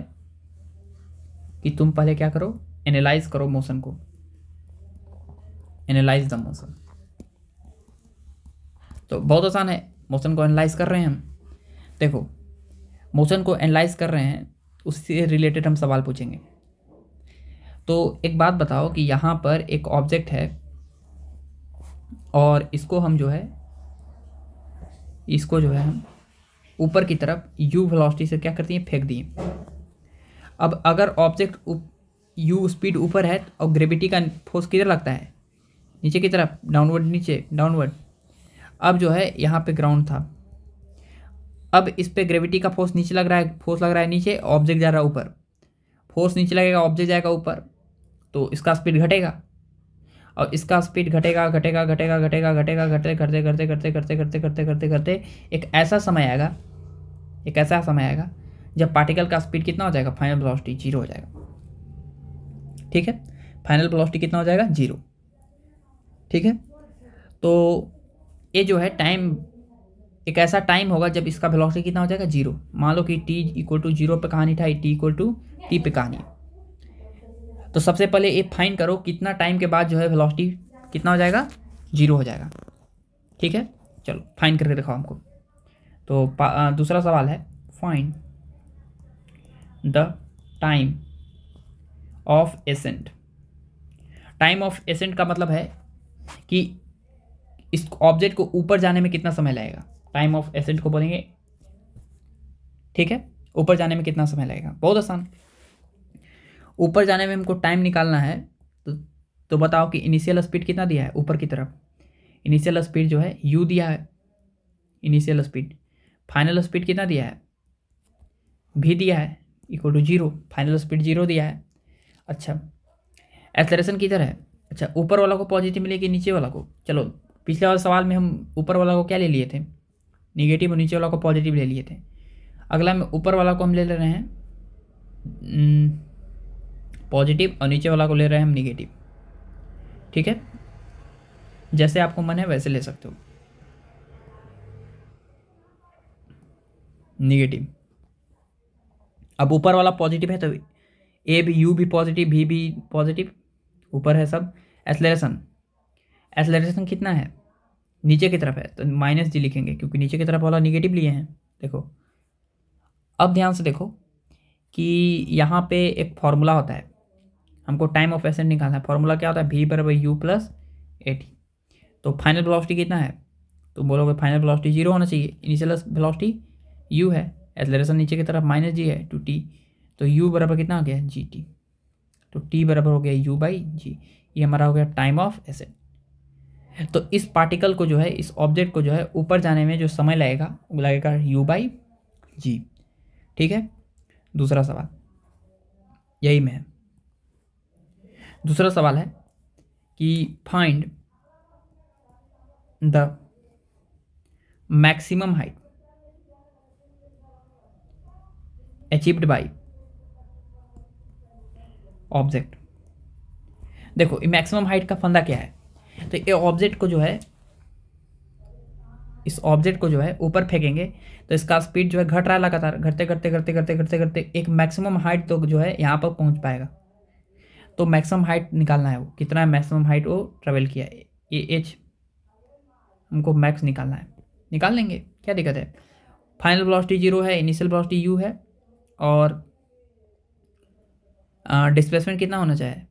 कि तुम पहले क्या करो, एनालाइज करो मोशन को, एनालाइज द मोशन। तो बहुत आसान है, मोशन को एनालाइज कर रहे हैं हम। देखो मोशन को एनालाइज कर रहे हैं, उससे रिलेटेड हम सवाल पूछेंगे। तो एक बात बताओ कि यहाँ पर एक ऑब्जेक्ट है और इसको हम जो है, इसको जो है हम ऊपर की तरफ u वेलोसिटी से क्या करती हैं, फेंक दिए। अब अगर ऑब्जेक्ट u स्पीड ऊपर है और ग्रेविटी का फोर्स किधर लगता है, नीचे की तरफ, डाउनवर्ड, नीचे डाउनवर्ड। अब जो है यहाँ पे ग्राउंड था, अब इस पे ग्रेविटी का फोर्स नीचे लग रहा है, फोर्स लग रहा है नीचे, ऑब्जेक्ट जा रहा है ऊपर, फोर्स नीचे लगेगा, ऑब्जेक्ट जाएगा ऊपर, तो इसका स्पीड घटेगा। और इसका स्पीड घटेगा घटेगा घटेगा घटेगा घटेगा घटे करते करते करते करते करते करते करते करते एक ऐसा समय आएगा, एक ऐसा समय आएगा जब पार्टिकल का स्पीड कितना हो जाएगा, फाइनल वेलोसिटी 0 हो जाएगा। ठीक है, फाइनल वेलोसिटी कितना हो जाएगा, 0। ठीक है, तो ये जो है टाइम, एक ऐसा टाइम होगा जब इसका वेलोसिटी कितना हो जाएगा, 0। मान लो कि t इक्वल टू 0 पे कहानी था, t इक्वल टू t पे कहानी। तो सबसे पहले ये फाइंड करो कितना टाइम के बाद जो है वेलोसिटी कितना हो जाएगा, 0 हो जाएगा। ठीक है, चलो फाइंड करके दिखाओ हमको। तो दूसरा सवाल है, find the time of ascent. Time of accent का मतलब है कि इस ऑब्जेक्ट को ऊपर जाने में कितना समय लगेगा, टाइम ऑफ एसेंट को बोलेंगे। ठीक है, ऊपर जाने में कितना समय लगेगा, बहुत आसान। ऊपर जाने में हमको टाइम निकालना है, तो बताओ कि इनिशियल स्पीड कितना दिया है ऊपर की तरफ। इनिशियल स्पीड जो है u दिया है, इनिशियल स्पीड। फाइनल स्पीड कितना दिया है, v दिया है, इक्वल टू 0। फाइनल स्पीड 0 दिया है। अच्छा, एक्सेलरेशन किधर है, अच्छा ऊपर वाला को पॉजिटिव मिलेगी, नीचे वाला को, चलो पिछले वाले सवाल में हम ऊपर वाला को क्या ले लिए थे, निगेटिव, और नीचे वाला को पॉजिटिव ले लिए थे। अगला में ऊपर वाला को हम ले रहे हैं पॉजिटिव और नीचे वाला को ले रहे हैं हम निगेटिव। ठीक है, जैसे आपको मन है वैसे ले सकते हो। निगेटिव, अब ऊपर वाला पॉजिटिव है तो ए भी, यू भी पॉजिटिव, भी पॉजिटिव, ऊपर है सब। एक्सेलरेशन, एक्सेलरेशन कितना है, नीचे की तरफ है तो माइनस जी लिखेंगे, क्योंकि नीचे की तरफ वाला निगेटिव लिए हैं। देखो अब ध्यान से देखो कि यहाँ पे एक फॉर्मूला होता है, हमको टाइम ऑफ एसेंट निकालना है। फॉर्मूला क्या होता है, v बराबर u प्लस at। तो फाइनल वेलोसिटी कितना है, तो बोलोगे फाइनल वेलोसिटी 0 होना चाहिए, इनिशियल वेलोसिटी u है, एक्सेलरेशन नीचे की तरफ माइनस जी है टू t, तो u बराबर कितना आ गया, gt। तो t बराबर हो गया u बाई जी, ये हमारा हो गया टाइम ऑफ एसेंट। तो इस पार्टिकल को जो है, इस ऑब्जेक्ट को जो है ऊपर जाने में जो समय लगेगा वो लगेगा u बाई जी। ठीक है, दूसरा सवाल यही में है। दूसरा सवाल है कि find the maximum height achieved by object. देखो ये मैक्सिमम हाइट का फंदा क्या है, तो ये ऑब्जेक्ट को जो है, इस ऑब्जेक्ट को जो है ऊपर फेंकेंगे तो इसका स्पीड जो है घट रहा है लगातार, घटते घटते घटते घटते घटते घटते एक मैक्सिमम हाइट तो जो है यहाँ पर पहुँच पाएगा। तो मैक्सिमम हाइट निकालना है, वो कितना है मैक्सिमम हाइट वो ट्रेवल किया है, ये एच हमको मैक्स निकालना है, निकाल लेंगे, क्या दिक्कत है। फाइनल वेलोसिटी 0 है, इनिशियल वेलोसिटी u है, और डिस्प्लेसमेंट कितना होना चाहिए,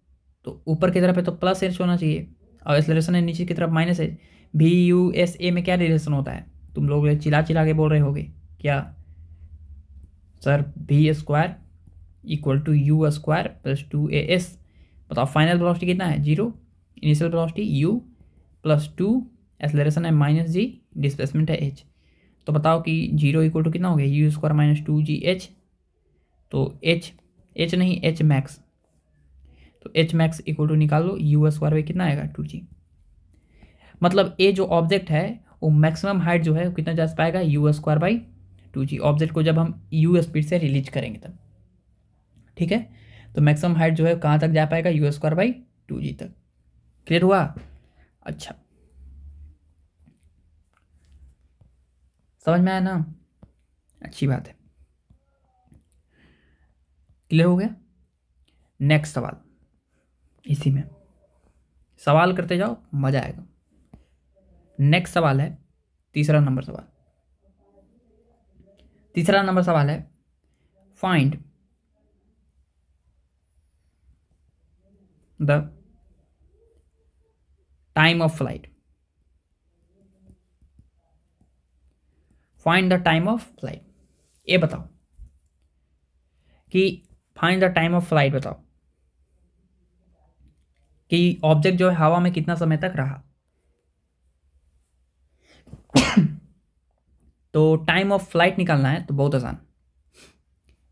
तो ऊपर की तरफ है तो प्लस एच होना चाहिए, और एक्सेलरेशन है नीचे की तरफ minus H. v u s a में क्या रिलेशन होता है, तुम लोग चिल्ला चिल्ला के बोल रहे होगे क्या sir, v square equal to u square plus 2as। बताओ फाइनल वेलोसिटी कितना है, 0, initial velocity u plus 2 acceleration है माइनस जी, डिस्प्लेसमेंट है एच। तो बताओ कि 0 इक्वल टू कितना हो गया, you square minus 2g H. तो एच नहीं, एच मैक्स, तो एच मैक्स इक्वल टू निकाल लो, यू स्क्वायर में कितना आएगा 2g। मतलब ये जो ऑब्जेक्ट है वो मैक्सिमम हाइट जो है वो कितना जा पाएगा, you square by 2g, object को जब हम यू स्पीड से रिलीज करेंगे तब। ठीक है, तो मैक्सिमम हाइट जो है कहाँ तक जा पाएगा, यू स्क्वायर बाई 2g तक। क्लियर हुआ? अच्छा, समझ में आया ना? अच्छी बात है, क्लियर हो गया। नेक्स्ट सवाल, इसी में सवाल करते जाओ, मजा आएगा। नेक्स्ट सवाल है तीसरा नंबर सवाल। तीसरा नंबर सवाल है, find the time of flight. Find the time of flight, ये बताओ कि find the time of flight, बताओ कि ऑब्जेक्ट जो है हवा में कितना समय तक रहा। तो टाइम ऑफ फ्लाइट निकालना है तो बहुत आसान।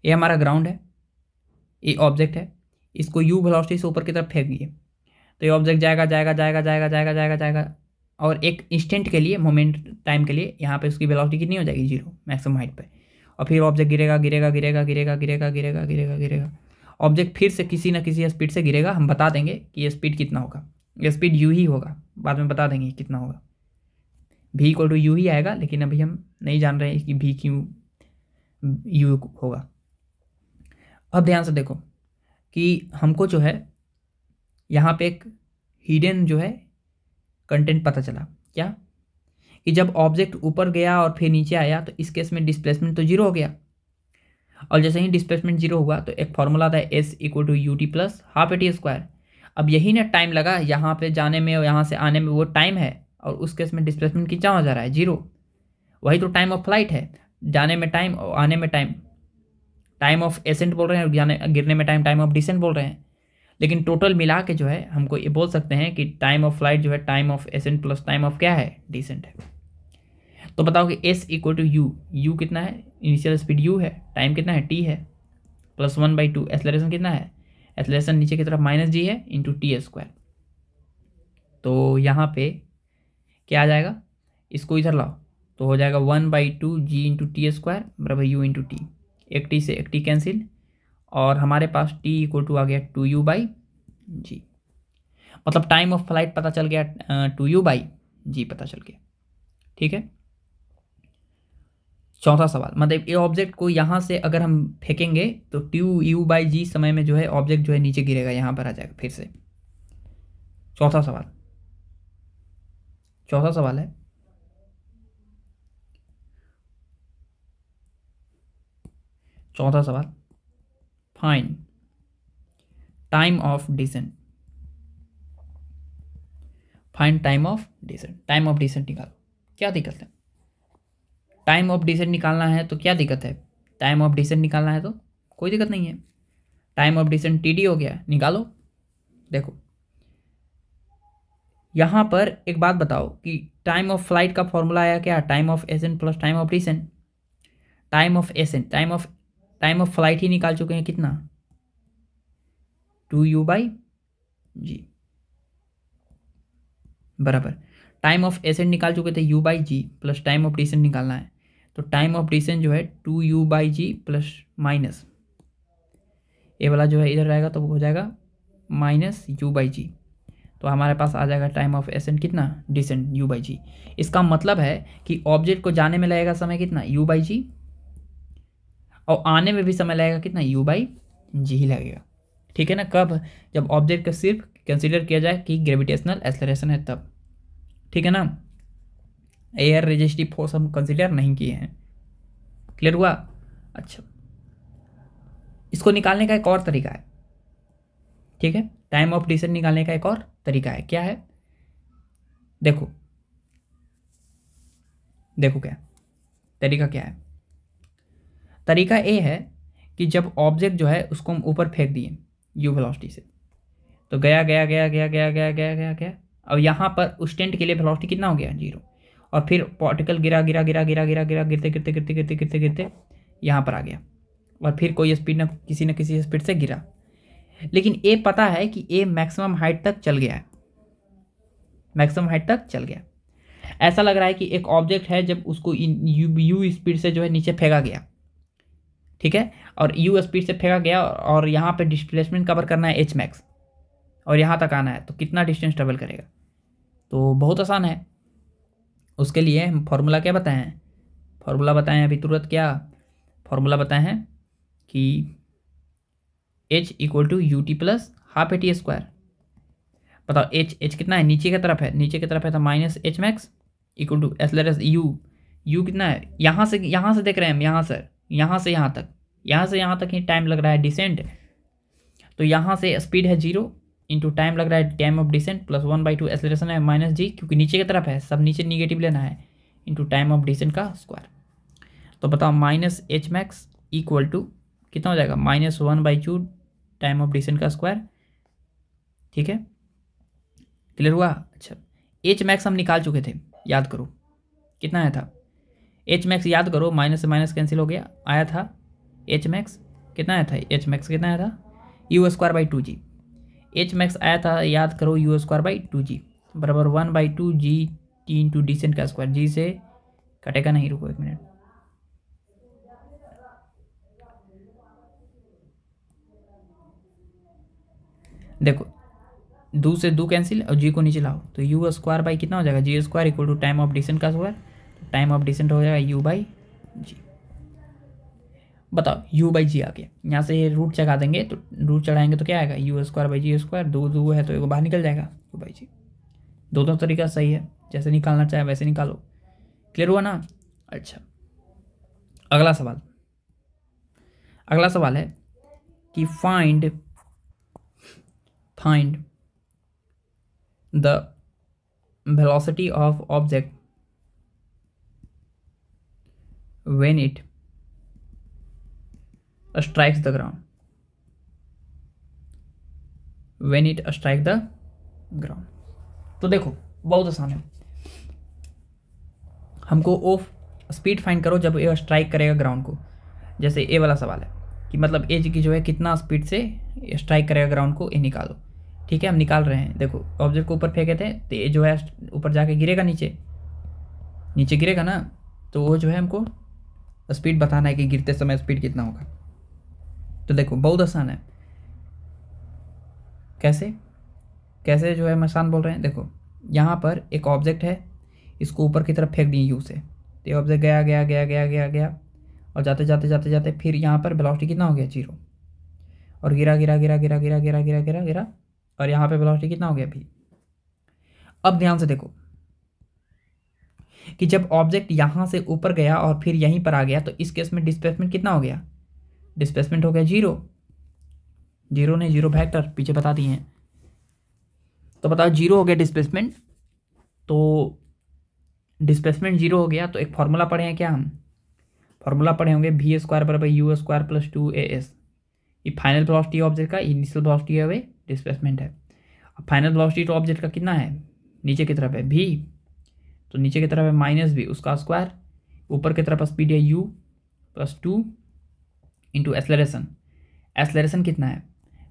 ये हमारा ग्राउंड है, ये ऑब्जेक्ट है, इसको यू वेलोसिटी से ऊपर की तरफ फेंक दिए तो ये ऑब्जेक्ट जाएगा जाएगा जाएगा जाएगा जाएगा जाएगा जाएगा, और एक इंस्टेंट के लिए, मोमेंट टाइम के लिए यहाँ पे उसकी वेलोसिटी कितनी हो जाएगी, 0 मैक्सिमम हाइट पे। और फिर ऑब्जेक्ट गिरेगा गिरेगा गिरेगा गिरेगा गिरेगा गिरेगा गिरेगा गिरेगा, ऑब्जेक्ट फिर से किसी न किसी स्पीड से गिरेगा। हम बता देंगे कि ये स्पीड कितना होगा, ये स्पीड यू ही होगा, बाद में बता देंगे कितना होगा, भी इक्वल टू यू ही आएगा, लेकिन अभी हम नहीं जान रहे हैं कि भी क्यों यू होगा। अब ध्यान से देखो कि हमको जो है यहाँ पे एक हिडन जो है कंटेंट पता चला, क्या कि जब ऑब्जेक्ट ऊपर गया और फिर नीचे आया तो इस केस में डिस्प्लेसमेंट तो 0 हो गया, और जैसे ही डिस्प्लेसमेंट 0 हुआ तो एक फॉर्मूला था S equal to U T plus half A T square. अब यही ना टाइम लगा यहाँ पे जाने में और यहाँ से आने में, वो टाइम है, और उस केस में डिस्प्लेसमेंट कितना हो जा रहा है, 0। वही तो टाइम ऑफ फ्लाइट है, जाने में टाइम और आने में टाइम। टाइम ऑफ एसेंट बोल रहे हैं, जाने गिरने में टाइम ऑफ डिसेंट बोल रहे हैं, लेकिन टोटल मिला के जो है हमको ये बोल सकते हैं कि टाइम ऑफ फ्लाइट जो है time of ascent plus time of क्या है, डिसेंट है। तो बताओ कि S equal to U, U कितना है, इनिशियल स्पीड यू है, टाइम कितना है टी है, प्लस 1/2, एक्सेलरेशन कितना है, एक्सेलरेशन नीचे की तरफ माइनस जी है इंटू टी स्क्वायर। तो यहाँ पे क्या आ जाएगा, इसको इधर लाओ तो हो जाएगा 1/2 जी इंटू टी स्क्वायर बराबर यू इंटू टी, एक टी से एक टी कैंसिल, और हमारे पास टी इक्वल टू आ गया 2u/g। मतलब टाइम ऑफ फ्लाइट पता चल गया, 2u/g पता चल गया। ठीक है, चौथा सवाल, मतलब ये ऑब्जेक्ट को यहाँ से अगर हम फेंकेंगे तो 2u/g समय में जो है ऑब्जेक्ट जो है नीचे गिरेगा, यहाँ पर आ जाएगा फिर से। चौथा सवाल, चौथा सवाल है, चौथा सवाल, find time of descent. Find time of descent, time of descent निकालो, क्या दिक्कत है? टाइम ऑफ डिसेंट निकालना है तो क्या दिक्कत है? टाइम ऑफ डिसेंट निकालना है तो कोई दिक्कत नहीं है। Time of descent T D हो गया, निकालो। देखो यहाँ पर एक बात बताओ कि टाइम ऑफ फ्लाइट का फॉर्मूला आया क्या, time of ascent plus time of descent. Time of ascent, time of flight ही निकाल चुके हैं, कितना, 2u/g बराबर टाइम ऑफ एसेंट निकाल चुके थे u/g plus time of decent निकालना है, तो टाइम ऑफ डिसेंट जो है 2u/g प्लस माइनस ये वाला जो है इधर रहेगा तो हो जाएगा माइनस u/g। तो हमारे पास आ जाएगा टाइम ऑफ एसेंट कितना, डिसेंट u/g। इसका मतलब है कि ऑब्जेक्ट को जाने में लगेगा समय कितना, u/g, और आने में भी समय लगेगा कितना, u/g ही लगेगा। ठीक है ना, कब, जब ऑब्जेक्ट का सिर्फ कंसीडर किया जाए कि ग्रेविटेशनल एक्सेलरेशन है तब। ठीक है ना, एयर रेजिस्टिव फोर्स हम कंसीडर नहीं किए हैं। क्लियर हुआ? अच्छा, इसको निकालने का एक और तरीका है। ठीक है, टाइम ऑफ डिसेंट निकालने का एक और तरीका है, क्या है, देखो देखो क्या तरीका, क्या है तरीका, ये है कि जब ऑब्जेक्ट जो है उसको हम ऊपर फेंक दिए यू वेलोसिटी से, तो गया गया गया गया गया गया गया गया गया, और यहाँ पर उस टेंट के लिए वेलोसिटी कितना हो गया 0। और फिर पार्टिकल गिरा गिरा गिरा गिरा गिरा गिरा गिरते गिरते गिरते गिरते गिरते गिरते यहाँ पर आ गया, और फिर कोई स्पीड न किसी स्पीड से गिरा। लेकिन ए पता है कि ए मैक्सिमम हाइट तक चल गया है, मैक्सिमम हाइट तक चल गया। ऐसा लग रहा है कि एक ऑब्जेक्ट है, जब उसको यू स्पीड से जो है नीचे फेंका गया, ठीक है, और यू स्पीड से फेंका गया, और यहाँ पे डिस्प्लेसमेंट कवर करना है एच मैक्स, और यहाँ तक आना है, तो कितना डिस्टेंस ट्रेवल करेगा। तो बहुत आसान है। उसके लिए हम फॉर्मूला क्या बताए हैं, फॉर्मूला बताए हैं अभी तुरंत, क्या फॉर्मूला बताए हैं कि h equal to U T plus half A T square. बताओ h कितना है, नीचे की तरफ है, नीचे की तरफ है, तो minus H max equal to S U कितना है, यहाँ से देख रहे हैं हम, यहाँ से यहाँ तक ही टाइम लग रहा है डिसेंट, तो यहाँ से स्पीड है 0 इंटू टाइम लग रहा है time of descent plus 1/2 acceleration है माइनस जी, क्योंकि नीचे की तरफ है, सब नीचे निगेटिव लेना है, इंटू टाइम ऑफ डिसेंट का स्क्वायर। तो बताओ minus H max equal to कितना हो जाएगा, -1/2 टाइम ऑफ डिसेंट का स्क्वायर। ठीक है, क्लियर हुआ। अच्छा, एच मैक्स हम निकाल चुके थे, याद करो कितना आया था एच मैक्स, याद करो, माइनस से माइनस कैंसिल हो गया, आया था एच मैक्स कितना आया था, एच मैक्स कितना आया था u²/2g। एच मैक्स आया था, याद करो, u²/2g बराबर 1/2g टी इंटू डिसेंट का स्क्वायर। जी से कटेगा नहीं, रुको एक मिनट, देखो 2 से 2 कैंसिल और जी को नीचे लाओ, तो u² कितना हो जाएगा, g² equal to time of descent का स्क्वायर, टाइम ऑफ डिसेंट हो जाएगा u/g। बताओ u/g आ गया, यहाँ से रूट चढ़ा देंगे, तो रूट चढ़ाएंगे तो क्या आएगा, u²/g², 2 है तो एक बाहर निकल जाएगा u/g। दोनों तरीका सही है, जैसे निकालना चाहे वैसे निकालो। क्लियर हुआ ना। अच्छा, अगला सवाल है कि find the velocity of object when it strikes the ground, when it strike the ground. तो देखो बहुत आसान है, हमको ऑफ स्पीड फाइंड करो जब ये स्ट्राइक करेगा ग्राउंड को। जैसे ए वाला सवाल है कि मतलब एज की जो है कितना स्पीड से स्ट्राइक करेगा ग्राउंड को, ये निकालो। ठीक है, हम निकाल रहे हैं। देखो ऑब्जेक्ट को ऊपर फेंके थे, तो ये जो है ऊपर जाके गिरेगा, नीचे गिरेगा ना, तो वो जो है हमको स्पीड बताना है कि गिरते समय स्पीड कितना होगा। तो देखो बहुत आसान है, कैसे जो है हम आसान बोल रहे हैं। देखो यहाँ पर एक ऑब्जेक्ट है, इसको ऊपर की तरफ फेंक दिए यू से, तो ये ऑब्जेक्ट गया और जाते फिर यहाँ पर वेलोसिटी कितना हो गया 0, और गिरा और यहाँ पे वेलोसिटी कितना हो गया भी। अब ध्यान से देखो कि जब ऑब्जेक्ट यहाँ से ऊपर गया और फिर यहीं पर आ गया, तो इस केस में डिस्प्लेसमेंट कितना हो गया, डिस्प्लेसमेंट हो गया 0 नहीं, 0 वेक्टर पीछे बता दिए हैं। तो बताओ 0 हो गया डिस्प्लेसमेंट, तो डिस्प्लेसमेंट 0 हो गया, तो एक फॉर्मूला पढ़े हैं क्या, हम फॉर्मूला पढ़े होंगे v² = u² + 2as। ये फाइनल वेलोसिटी ऑब्जेक्ट का, इनिशियल वेलोसिटी है, वे डिस्प्लेसमेंट है। अब फाइनल वेलोसिटी तो ऑब्जेक्ट का कितना है, नीचे की तरफ है v, तो नीचे की तरफ है -v उसका स्क्वायर, ऊपर की तरफ स्पीड है u + 2 इंटू एक्सेलरेशन कितना है,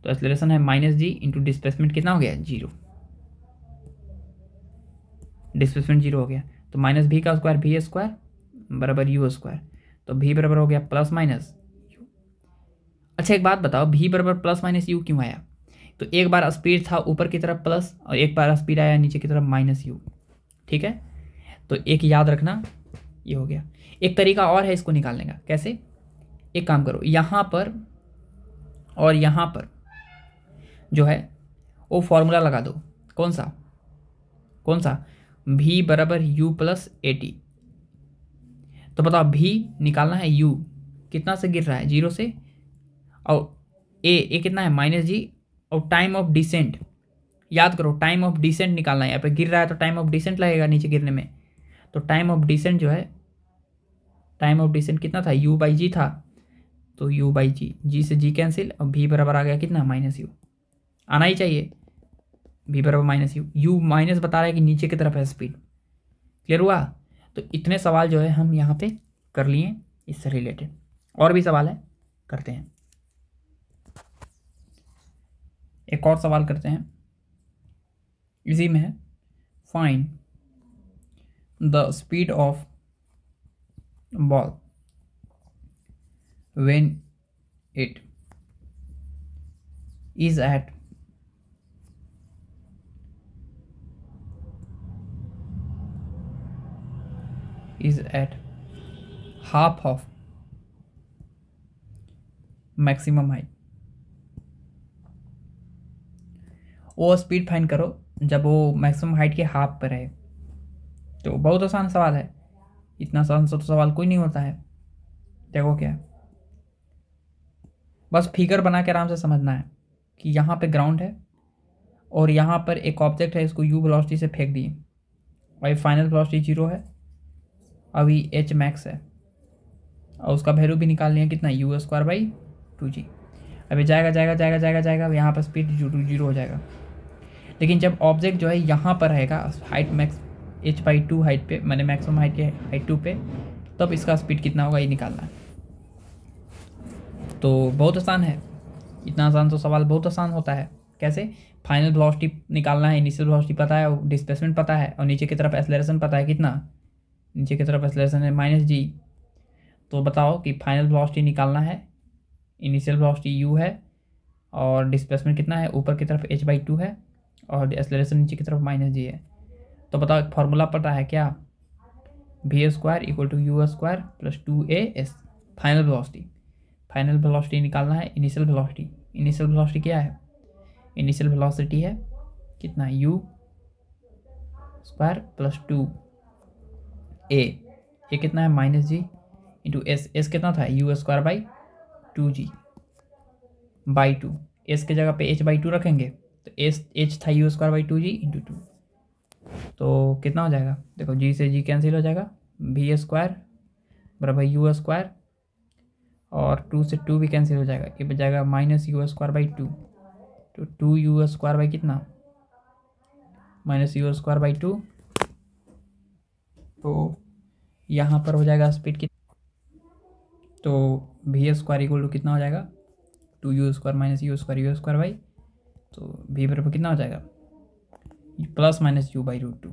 तो एक्सेलरेशन है -g इंटू डिस्प्लेसमेंट कितना हो गया 0, डिस्प्लेसमेंट 0 हो गया, तो -v का स्क्वायर v² बराबर u², तो v बराबर हो गया +- u। अच्छा एक बात बताओ, v बराबर +- u क्यों आया, तो एक बार स्पीड था ऊपर की तरफ प्लस, और एक बार स्पीड आया नीचे की तरफ -u। ठीक है, तो एक याद रखना, ये हो गया। एक तरीका और है इसको निकालने का, कैसे, एक काम करो, यहाँ पर और यहाँ पर जो है वो फॉर्मूला लगा दो, कौन सा v बराबर u + at। तो बताओ v निकालना है, u कितना से गिर रहा है 0 से, और a कितना है -g, और टाइम ऑफ डिसेंट याद करो, टाइम ऑफ डिसेंट निकालना है। यहाँ पे गिर रहा है तो टाइम ऑफ डिसेंट लगेगा नीचे गिरने में, तो टाइम ऑफ डिसेंट जो है, टाइम ऑफ डिसेंट कितना था, u/g था, तो u/g, g से g कैंसिल, और v बराबर आ गया कितना -u, आना ही चाहिए। v बराबर माइनस यू माइनस बता रहा है कि नीचे की तरफ है स्पीड। क्लियर हुआ? तो इतने सवाल जो है हम यहाँ पे कर लिए इससे रिलेटेड। और भी सवाल है, करते हैं। एक और सवाल करते हैं, इसी में है, find the speed of ball when it is at half of maximum height। वो स्पीड फाइंड करो जब वो मैक्सिमम हाइट के हाफ पर है। तो बहुत आसान सवाल है, इतना आसान तो सवाल कोई नहीं होता है। देखो क्या, बस फिगर बना के आराम से समझना है कि यहाँ पे ग्राउंड है और यहाँ पर एक ऑब्जेक्ट है, इसको यू वेलोसिटी से फेंक दिए और फाइनल वेलोसिटी 0 है, अभी एच मैक्स है और उसका वैल्यू भी निकाल लिया कितना, यू स्क्वायर बाई 2g। अभी जाएगा जाएगा जाएगा जाएगा जाएगा, यहाँ पर स्पीड 0 हो जाएगा। लेकिन जब ऑब्जेक्ट जो है यहाँ पर रहेगा हाइट मैक्स h/2 हाइट पे, मैंने मैक्सिमम हाइट के हाइट 2 पे, तब इसका स्पीड कितना होगा ये निकालना है। तो बहुत आसान है, इतना आसान तो सवाल बहुत आसान होता है। कैसे? फाइनल वेलोसिटी निकालना है, इनिशियल वेलोसिटी पता है, और डिस्प्लेसमेंट पता है, और नीचे की तरफ एक्सेलरेशन पता है कितना, नीचे की तरफ एक्सेलरेशन है -g। तो बताओ कि फाइनल वेलोसिटी निकालना है, इनिशियल वेलोसिटी u है और डिस्प्लेसमेंट कितना है, ऊपर की तरफ h/2 है और एक्सेलरेशन नीचे की तरफ -g है। तो बताओ एक फार्मूला पता है क्या, v² = u² + 2as final velocity. Final velocity निकालना है, इनिशियल वेलोसिटी। इनिशियल वेलोसिटी क्या है, इनिशियल वेलोसिटी है कितना, u² + 2a, ये कितना है -g इंटू s कितना था, u² / 2g/2। s की जगह पे h/2 रखेंगे तो h था u² / 2g इंटू 2। तो कितना हो जाएगा, देखो g से g कैंसिल हो जाएगा, v² बराबर u² और 2 से 2 भी कैंसिल हो जाएगा, ये बच जाएगा -u²/2। तो 2u² कितना, -u²/2। तो यहाँ पर हो जाएगा स्पीड कितना, तो v² = कितना हो जाएगा, 2u² - u²/, तो v बराबर कितना हो जाएगा, +-u/√2।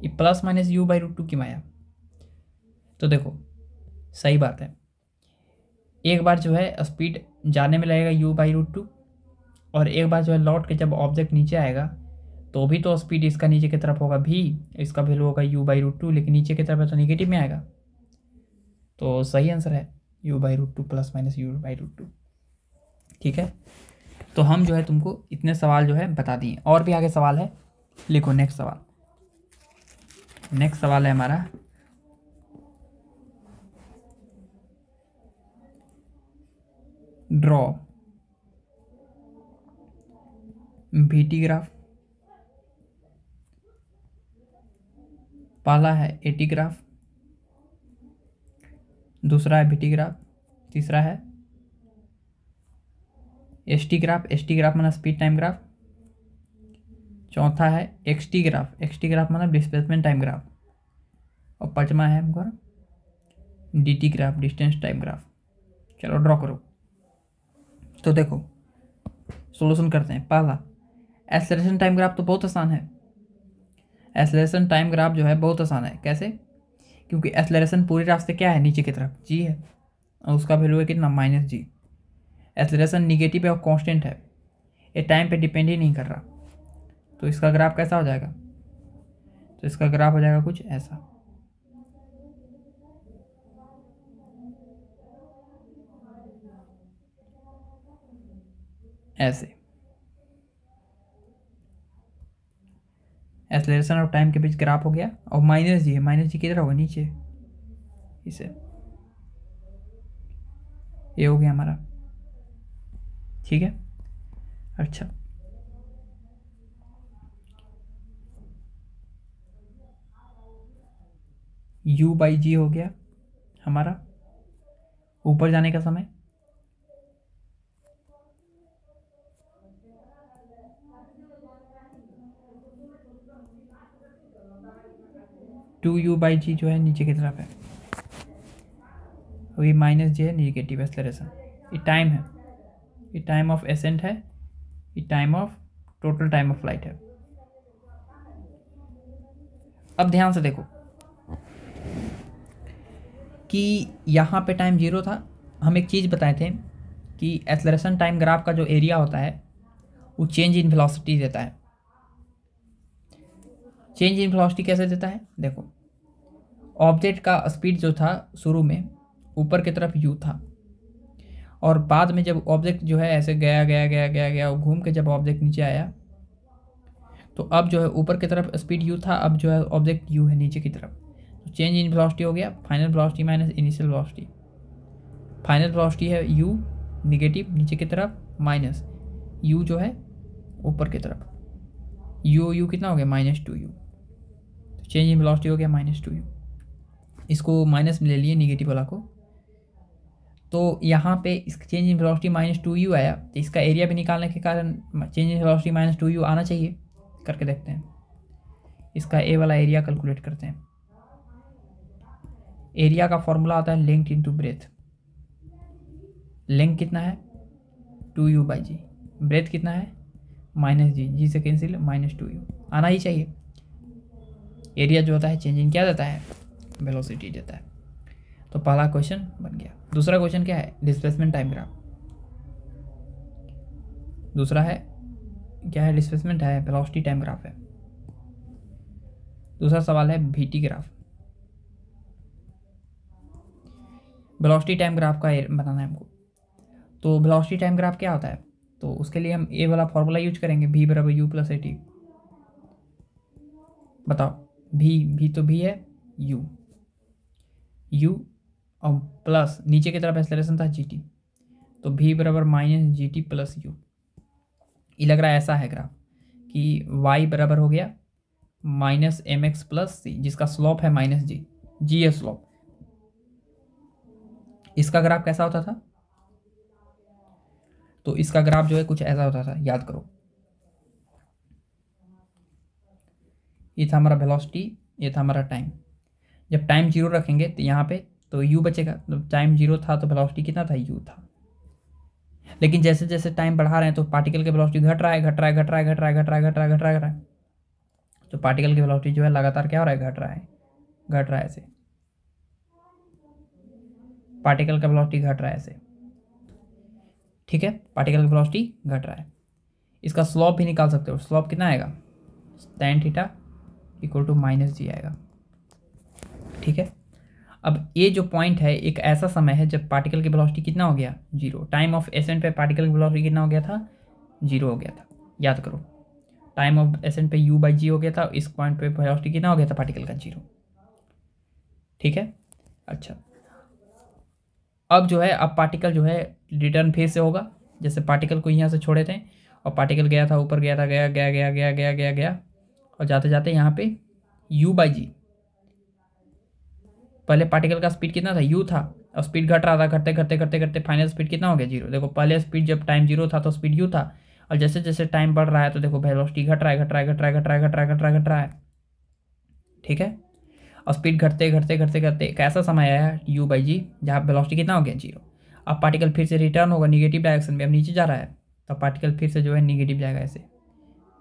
ये +-u/√2 की माया। तो देखो सही बात है, एक बार जो है स्पीड जाने में लगेगा u/√2 और एक बार जो है लौट के जब ऑब्जेक्ट नीचे आएगा तो भी तो स्पीड इसका नीचे की तरफ होगा भी, इसका वैल्यू होगा u/√2, लेकिन नीचे की तरफ है तो नेगेटिव में आएगा। तो सही आंसर है u/√2 +-u/√2। ठीक है, तो हम जो है तुमको इतने सवाल जो है बता दिए, और भी आगे सवाल है, लिखो नेक्स्ट सवाल। नेक्स्ट सवाल है हमारा, ड्रॉ VT ग्राफ। पहला है AT ग्राफ, दूसरा है VT ग्राफ, तीसरा है ST ग्राफ। ST ग्राफ माना स्पीड टाइम ग्राफ। चौथा है XT ग्राफ। XT ग्राफ माना डिस्प्लेसमेंट टाइम ग्राफ। और पांचवा है हमको DT graph, distance time graph. चलो ड्रॉ करो। तो देखो सॉल्यूशन करते हैं। पहला एक्सेलरेशन टाइम ग्राफ तो बहुत आसान है। एक्सेलरेशन टाइम ग्राफ जो है बहुत आसान है। कैसे? क्योंकि एक्सेलरेशन पूरे रास्ते क्या है, नीचे की तरफ g है और उसका वैल्यू है कितना, -g। एक्सेलरेशन निगेटिव है और कांस्टेंट है, ये टाइम पे डिपेंड ही नहीं कर रहा। तो इसका ग्राफ कैसा हो जाएगा, तो इसका ग्राफ हो जाएगा कुछ ऐसा। ऐसे एक्सेलरेशन और टाइम के बीच ग्राफ हो गया। और -g है, -g किधर होगा, नीचे, इसे, ये हो गया हमारा। ठीक है, अच्छा u/g हो गया हमारा ऊपर जाने का समय। 2u/g जो है नीचे की तरफ है, अभी माइनस जी है, निगेटिव एक्सेलरेशन। ये टाइम है, ये टाइम ऑफ एसेंट है, ये time of total time of flight है। अब ध्यान से देखो कि यहाँ पे टाइम 0 था। हम एक चीज़ बताए थे कि एक्सेलरेशन टाइम ग्राफ का जो एरिया होता है वो चेंज इन वेलोसिटी देता है। चेंज इन वेलोसिटी कैसे देता है? देखो, ऑब्जेक्ट का स्पीड जो था शुरू में ऊपर की तरफ u था, और बाद में जब ऑब्जेक्ट जो है ऐसे गया गया गया गया गया घूम के जब ऑब्जेक्ट नीचे आया, तो अब जो है ऊपर की तरफ स्पीड u था, अब जो है ऑब्जेक्ट u है नीचे की तरफ। तो चेंज इन वेलोसिटी हो गया final velocity minus initial velocity. Final velocity है u निगेटिव नीचे की तरफ, माइनस u जो है ऊपर की तरफ। u कितना हो गया? -2u। तो चेंज इन वेलोसिटी हो गया -2u। इसको माइनस में ले लिए निगेटिव वाला को, तो यहाँ पे इसका चेंज इन वेलोसिटी -2u आया, तो इसका एरिया भी निकालने के कारण चेंज इन वेलोसिटी -2u आना चाहिए। करके देखते हैं, इसका ए वाला एरिया कैलकुलेट करते हैं। एरिया का फॉर्मूला आता है लेंथ इंटू ब्रेथ। लेंथ कितना है? 2u/g। ब्रेथ कितना है? -g। जी से कैंसिल, -2u आना ही चाहिए। एरिया जो होता है चेंज इन क्या देता है? वेलोसिटी देता है। तो पहला क्वेश्चन बन गया। दूसरा क्वेश्चन क्या है? Displacement time graph. दूसरा है क्या है? डिस्प्लेसमेंट है, वेलोसिटी टाइम ग्राफ है। दूसरा सवाल है VT graph. Velocity time graph का बताना है हमको। तो वेलोसिटी टाइम ग्राफ क्या होता है? तो उसके लिए हम ए वाला फॉर्मूला यूज करेंगे, v = u + at। बताओ, v तो v है, u और प्लस नीचे की तरफ एक्सेलरेशन था gt, तो v = -gt + u। ये लग रहा है ऐसा है ग्राफ कि y बराबर हो गया -mx + c, जिसका स्लोप है -g है स्लोप। इसका ग्राफ कैसा होता था? तो इसका ग्राफ जो है कुछ ऐसा होता था, याद करो। ये था हमारा वेलोसिटी, ये था हमारा टाइम। जब टाइम 0 रखेंगे तो यहाँ पे तो u बचेगा। तो टाइम 0 था तो वेलोसिटी कितना था? u था। लेकिन जैसे जैसे टाइम बढ़ा रहे हैं तो पार्टिकल की वेलोसिटी घट रहा है, घट रहा है, घट रहा है, घट रहा है, घट रहा है, घट रहा है, घट रहा है, घट रहा है। तो पार्टिकल की वेलोसिटी जो है लगातार क्या हो रहा है? घट रहा है, घट रहा है ऐसे। पार्टिकल का वेलोसिटी घट रहा है ऐसे, ठीक है। पार्टिकल की वेलोसिटी घट रहा है। इसका स्लोप भी निकाल सकते हो। स्लोप कितना आएगा? tan थीटा = -g आएगा, ठीक है। अब ये जो पॉइंट है, एक ऐसा समय है जब पार्टिकल की वेलोसिटी कितना हो गया? 0। टाइम ऑफ एसेंट पे पार्टिकल की वेलोसिटी कितना हो गया था? 0 हो गया था। याद करो, टाइम ऑफ एसेंट पे u/g हो गया था। इस पॉइंट पे वेलोसिटी कितना हो गया था पार्टिकल का? 0, ठीक है। अच्छा, अब जो है, अब पार्टिकल जो है रिटर्न फिर से होगा। जैसे पार्टिकल को यहाँ से छोड़े थे और पार्टिकल गया था, ऊपर गया था, गया गया गया गया गया गया गया, और जाते जाते यहाँ पे u/g। पहले पार्टिकल का स्पीड कितना था? u था, और स्पीड घट रहा था, घटते घटते घटते घटते फाइनल स्पीड कितना हो गया? 0। देखो, पहले स्पीड जब टाइम 0 था तो स्पीड u था, और जैसे जैसे टाइम बढ़ रहा है तो देखो वेलोसिटी घट रहा है, घट रहा है, घट रहा है, घट रहा है, घट रहा है, घट रहा है, घट रहा है, ठीक है। और स्पीड घटते घटते घटते घटते एक ऐसा समय आया u/g जहाँ वेलोसिटी कितना हो गया? 0। अब पार्टिकल फिर से रिटर्न होगा निगेटिव डायरेक्शन में, अब नीचे जा रहा है, तो पार्टिकल फिर से जो है निगेटिव जाएगा, ऐसे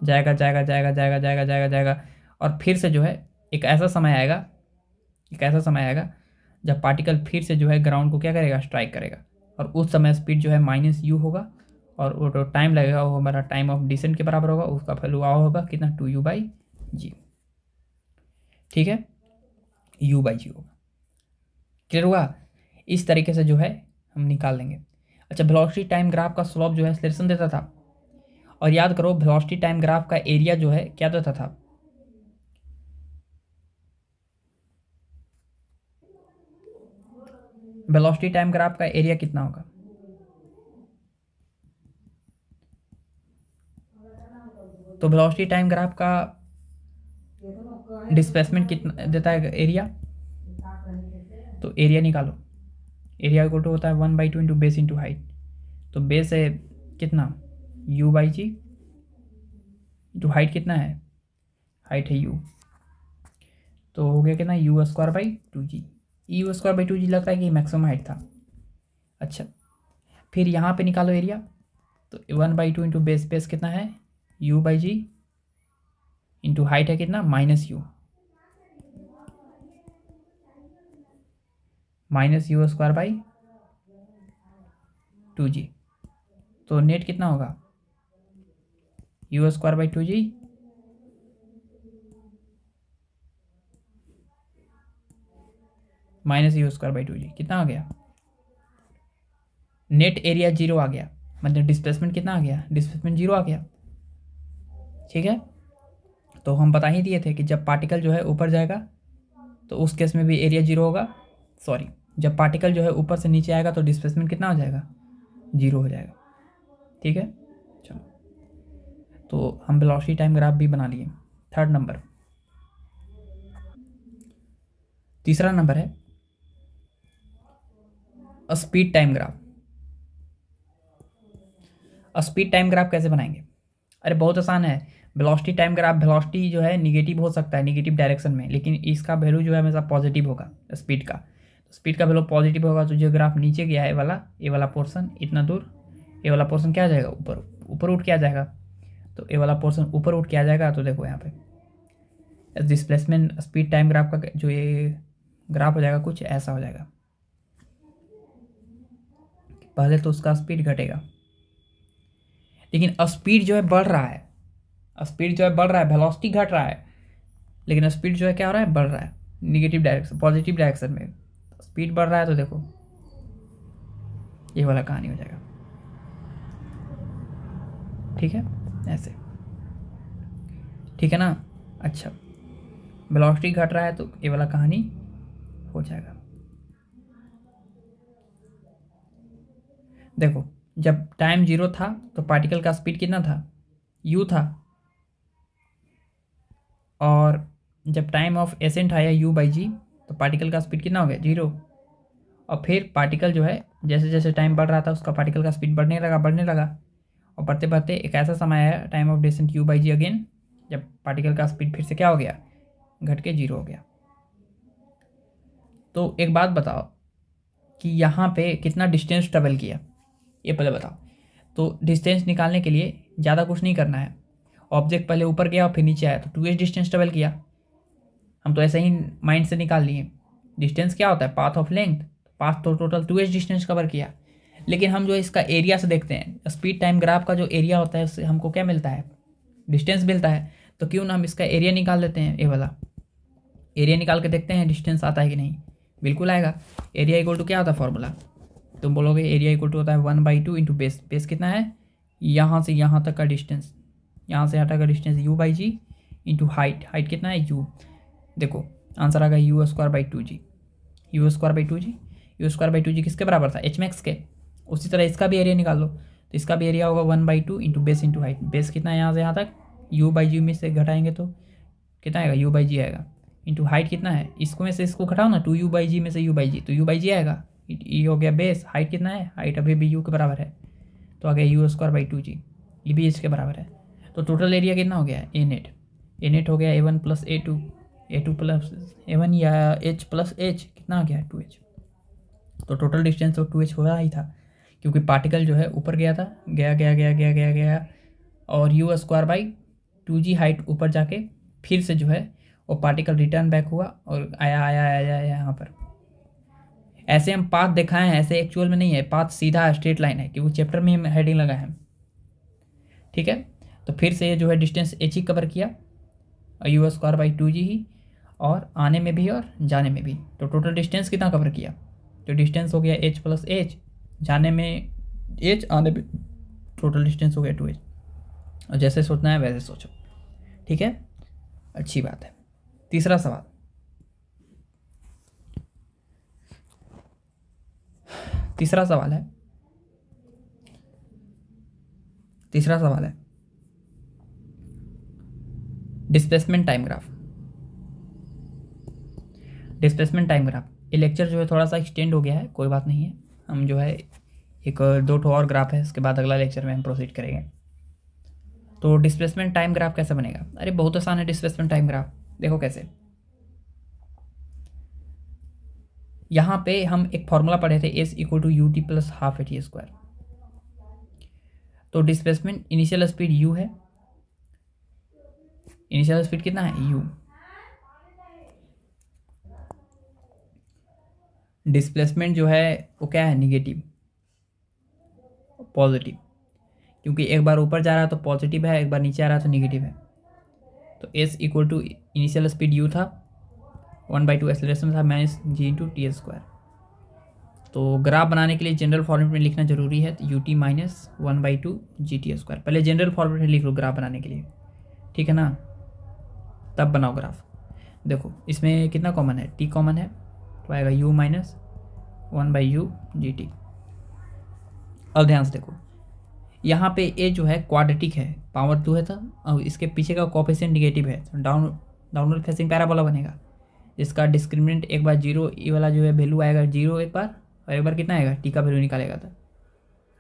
जाएगा जाएगा जाएगा जाएगा जाएगा जाएगा जाएगा, और फिर से जो है एक ऐसा समय आएगा, एक ऐसा समय आएगा जब पार्टिकल फिर से जो है ग्राउंड को क्या करेगा? स्ट्राइक करेगा, और उस समय स्पीड जो है -u होगा, और वो जो टाइम लगेगा वो हमारा टाइम ऑफ डिसेंट के बराबर होगा। उसका वैल्यू होगा कितना? 2u/g, ठीक है। u/g होगा। क्लियर हुआ? इस तरीके से जो है हम निकाल लेंगे। अच्छा, वेलोसिटी टाइम ग्राफ का स्लोप जो है एक्सेलरेशन देता था, और याद करो वेलोसिटी टाइम ग्राफ का एरिया जो है क्या देता था? वेलोसिटी टाइम ग्राफ का एरिया कितना होगा? तो वेलोसिटी टाइम ग्राफ का डिस्प्लेसमेंट कितना देता है? एरिया। तो एरिया निकालो। एरिया इक्वल टू होता है 1/2 इंटू बेस इंटू हाइट। तो बेस है कितना? u/g, इंटू हाइट कितना है? हाइट है यू, तो हो गया कितना u square by two g. U square by two g लगता है कि मैक्सिमम हाइट था। अच्छा, फिर यहाँ पे निकालो एरिया, तो 1/2 इंटू बेस, बेस कितना है u by g, into height है कितना minus u square by two g. तो नेट कितना होगा u square by two g minus u square by two g, कितना आ गया? नेट एरिया जीरो आ गया, मतलब डिस्प्लेसमेंट कितना आ गया? डिस्प्लेसमेंट जीरो आ गया। ठीक है, तो हम बता ही दिए थे कि जब पार्टिकल जो है ऊपर जाएगा तो उस केस में भी एरिया जीरो होगा। सॉरी, जब पार्टिकल जो है ऊपर से नीचे आएगा तो डिस्प्लेसमेंट कितना हो जाएगा? जीरो हो जाएगा। ठीक है, चलो, तो हम वेलोसिटी टाइम ग्राफ भी बना लिए। थर्ड नंबर, तीसरा नंबर है speed time graph. Speed time graph कैसे बनाएंगे? अरे बहुत आसान है। वेलोसिटी टाइम ग्राफ, वेलोसिटी जो है निगेटिव हो सकता है, निगेटिव डायरेक्शन में, लेकिन इसका वैल्यू जो है हमेशा पॉजिटिव होगा स्पीड का। तो स्पीड का वैल्यू पॉजिटिव होगा, तो जो ग्राफ नीचे गया है वाला, ये वाला पोर्शन इतना दूर, ये वाला पोर्शन क्या आ जाएगा? ऊपर, ऊपर उठ के आ जाएगा। तो ये वाला पोर्शन ऊपर उठ के आ जाएगा। तो देखो यहाँ पे डिस्प्लेसमेंट स्पीड टाइम ग्राफ का जो ये ग्राफ हो जाएगा कुछ ऐसा हो जाएगा। पहले तो उसका स्पीड घटेगा, लेकिन स्पीड जो है बढ़ रहा है, स्पीड जो है बढ़ रहा है, वेलोसिटी घट रहा है, लेकिन स्पीड जो है क्या हो रहा है? बढ़ रहा है, निगेटिव डायरेक्शन, पॉजिटिव डायरेक्शन में स्पीड बढ़ रहा है। तो देखो ये वाला कहानी हो जाएगा। ठीक है, ऐसे, ठीक है ना? अच्छा, वेलोसिटी घट रहा है तो ये वाला कहानी हो जाएगा। देखो, जब टाइम जीरो था तो पार्टिकल का स्पीड कितना था? यू था। और जब टाइम ऑफ एसेंट आया यू बाई जी, तो पार्टिकल का स्पीड कितना हो गया? जीरो। और फिर पार्टिकल जो है जैसे जैसे टाइम बढ़ रहा था उसका पार्टिकल का स्पीड बढ़ने लगा, बढ़ने लगा, और बढ़ते बढ़ते एक ऐसा समय आया time of descent U by G again, जब पार्टिकल का स्पीड फिर से क्या हो गया? घट के जीरो हो गया। तो एक बात बताओ कि यहाँ पे कितना डिस्टेंस ट्रेवल किया, ये पहले बताओ। तो डिस्टेंस निकालने के लिए ज़्यादा कुछ नहीं करना है। ऑब्जेक्ट पहले ऊपर गया और फिर नीचे आया, तो 2h डिस्टेंस ट्रेवल किया। हम तो ऐसे ही माइंड से निकाल लिए। डिस्टेंस क्या होता है? Path of length. पाथ तो टोटल 2h डिस्टेंस कवर किया। लेकिन हम जो इसका एरिया से देखते हैं, स्पीड टाइम ग्राफ का जो एरिया होता है उससे हमको क्या मिलता है? डिस्टेंस मिलता है। तो क्यों ना हम इसका एरिया निकाल लेते हैं, ये वाला एरिया निकाल के देखते हैं डिस्टेंस आता है कि नहीं। बिल्कुल आएगा। एरिया इक्वल टू क्या होता है फॉर्मूला? तुम बोलोगे एरिया इक्वल टू होता है 1/2 इंटू बेस। बेस कितना है? यहाँ से यहाँ तक का डिस्टेंस, यहाँ से यहाँ तक का distance u by g into height. Height कितना है? यू। देखो आंसर आ गया you square by two g. U square by two g, u square by two g किसके बराबर था? एच मैक्स के। उसी तरह इसका भी एरिया निकाल लो, तो इसका भी एरिया होगा 1/2 into base into height. Base कितना है यहाँ से यहाँ तक? यू बाई जी में से घटाएंगे तो कितना आएगा? यू बाई जी आएगा। इंटू हाइट कितना है? इसको में से इसको घटाओ ना, 2u बाई जी में से u बाई जी, तो u बाई जी आएगा। ये हो गया बेस। हाइट कितना है? हाइट अभी भी u के बराबर है, तो आ गया यू स्क्वायर बाई टू जी। ये भी इसके बराबर है। तो टोटल एरिया कितना हो गया? ए नेट। ए नेट हो गया A1 plus A2 plus A1 या H प्लस H, कितना आ गया? 2H। तो टोटल डिस्टेंस तो 2H हो रहा ही था, क्योंकि पार्टिकल जो है ऊपर गया था, गया गया गया गया गया गया, और U square by two G height ऊपर जाके फिर से जो है वो पार्टिकल रिटर्न बैक हुआ और आया आया आया आया यहाँ पर। ऐसे हम पाथ दिखाए हैं, ऐसे एक्चुअल में नहीं है। पाथ सीधा स्ट्रेट लाइन है, क्योंकि चैप्टर में हम हेडिंग लगा है। ठीक है, तो फिर से जो है डिस्टेंस एच ही कवर किया, यू स्क्वायर बाई टू जी ही, और आने में भी और जाने में भी। तो टोटल डिस्टेंस कितना कवर किया? तो डिस्टेंस हो गया एच प्लस एच, जाने में एच, आने में टोटल डिस्टेंस हो गया 2H। और जैसे सोचना है वैसे सोचो। ठीक है, अच्छी बात है। तीसरा सवाल, तीसरा सवाल है, तीसरा सवाल है displacement time graph. Displacement time graph, ये लेक्चर जो है थोड़ा सा एक्सटेंड हो गया है, कोई बात नहीं है। हम जो है एक दो ठो और ग्राफ है, इसके बाद अगला लेक्चर में हम प्रोसीड करेंगे। तो डिस्प्लेसमेंट टाइम ग्राफ कैसे बनेगा? अरे बहुत आसान है डिस्प्लेसमेंट टाइम ग्राफ। देखो कैसे, यहाँ पे हम एक फॉर्मूला पढ़े थे, S equal to U T plus half A T square. तो डिस्प्लेसमेंट इनिशियल स्पीड यू है, इनिशियल स्पीड कितना है यू, डिस्प्लेसमेंट जो है वो क्या है निगेटिव पॉजिटिव, क्योंकि एक बार ऊपर जा रहा है तो पॉजिटिव है, एक बार नीचे आ रहा है तो निगेटिव है। तो S equal to initial speed U था, 1/2 एक्सेलरेशन था minus G into T square. तो ग्राफ बनाने के लिए जनरल फॉर्मेट में लिखना जरूरी है, तो U T minus 1/2 G T square. पहले जनरल फॉर्मेट में लिख लो ग्राफ बनाने के लिए, ठीक है ना, तब बनाओ ग्राफ। देखो इसमें कितना कॉमन है, टी कॉमन है, तो आएगा you minus 1/u G T. अब ध्यान से देखो, यहाँ पे ए जो है क्वाड्रेटिक है, पावर 2 है था, और इसके पीछे का कोएफिशिएंट निगेटिव है, तो डाउनवर्ड फेसिंग पैराबोला बनेगा, जिसका डिस्क्रिमिनेंट एक बार जीरो, ये वाला जो है वैल्यू आएगा जीरो एक बार, और एक बार कितना आएगा टी का वैल्यू निकालेगा तो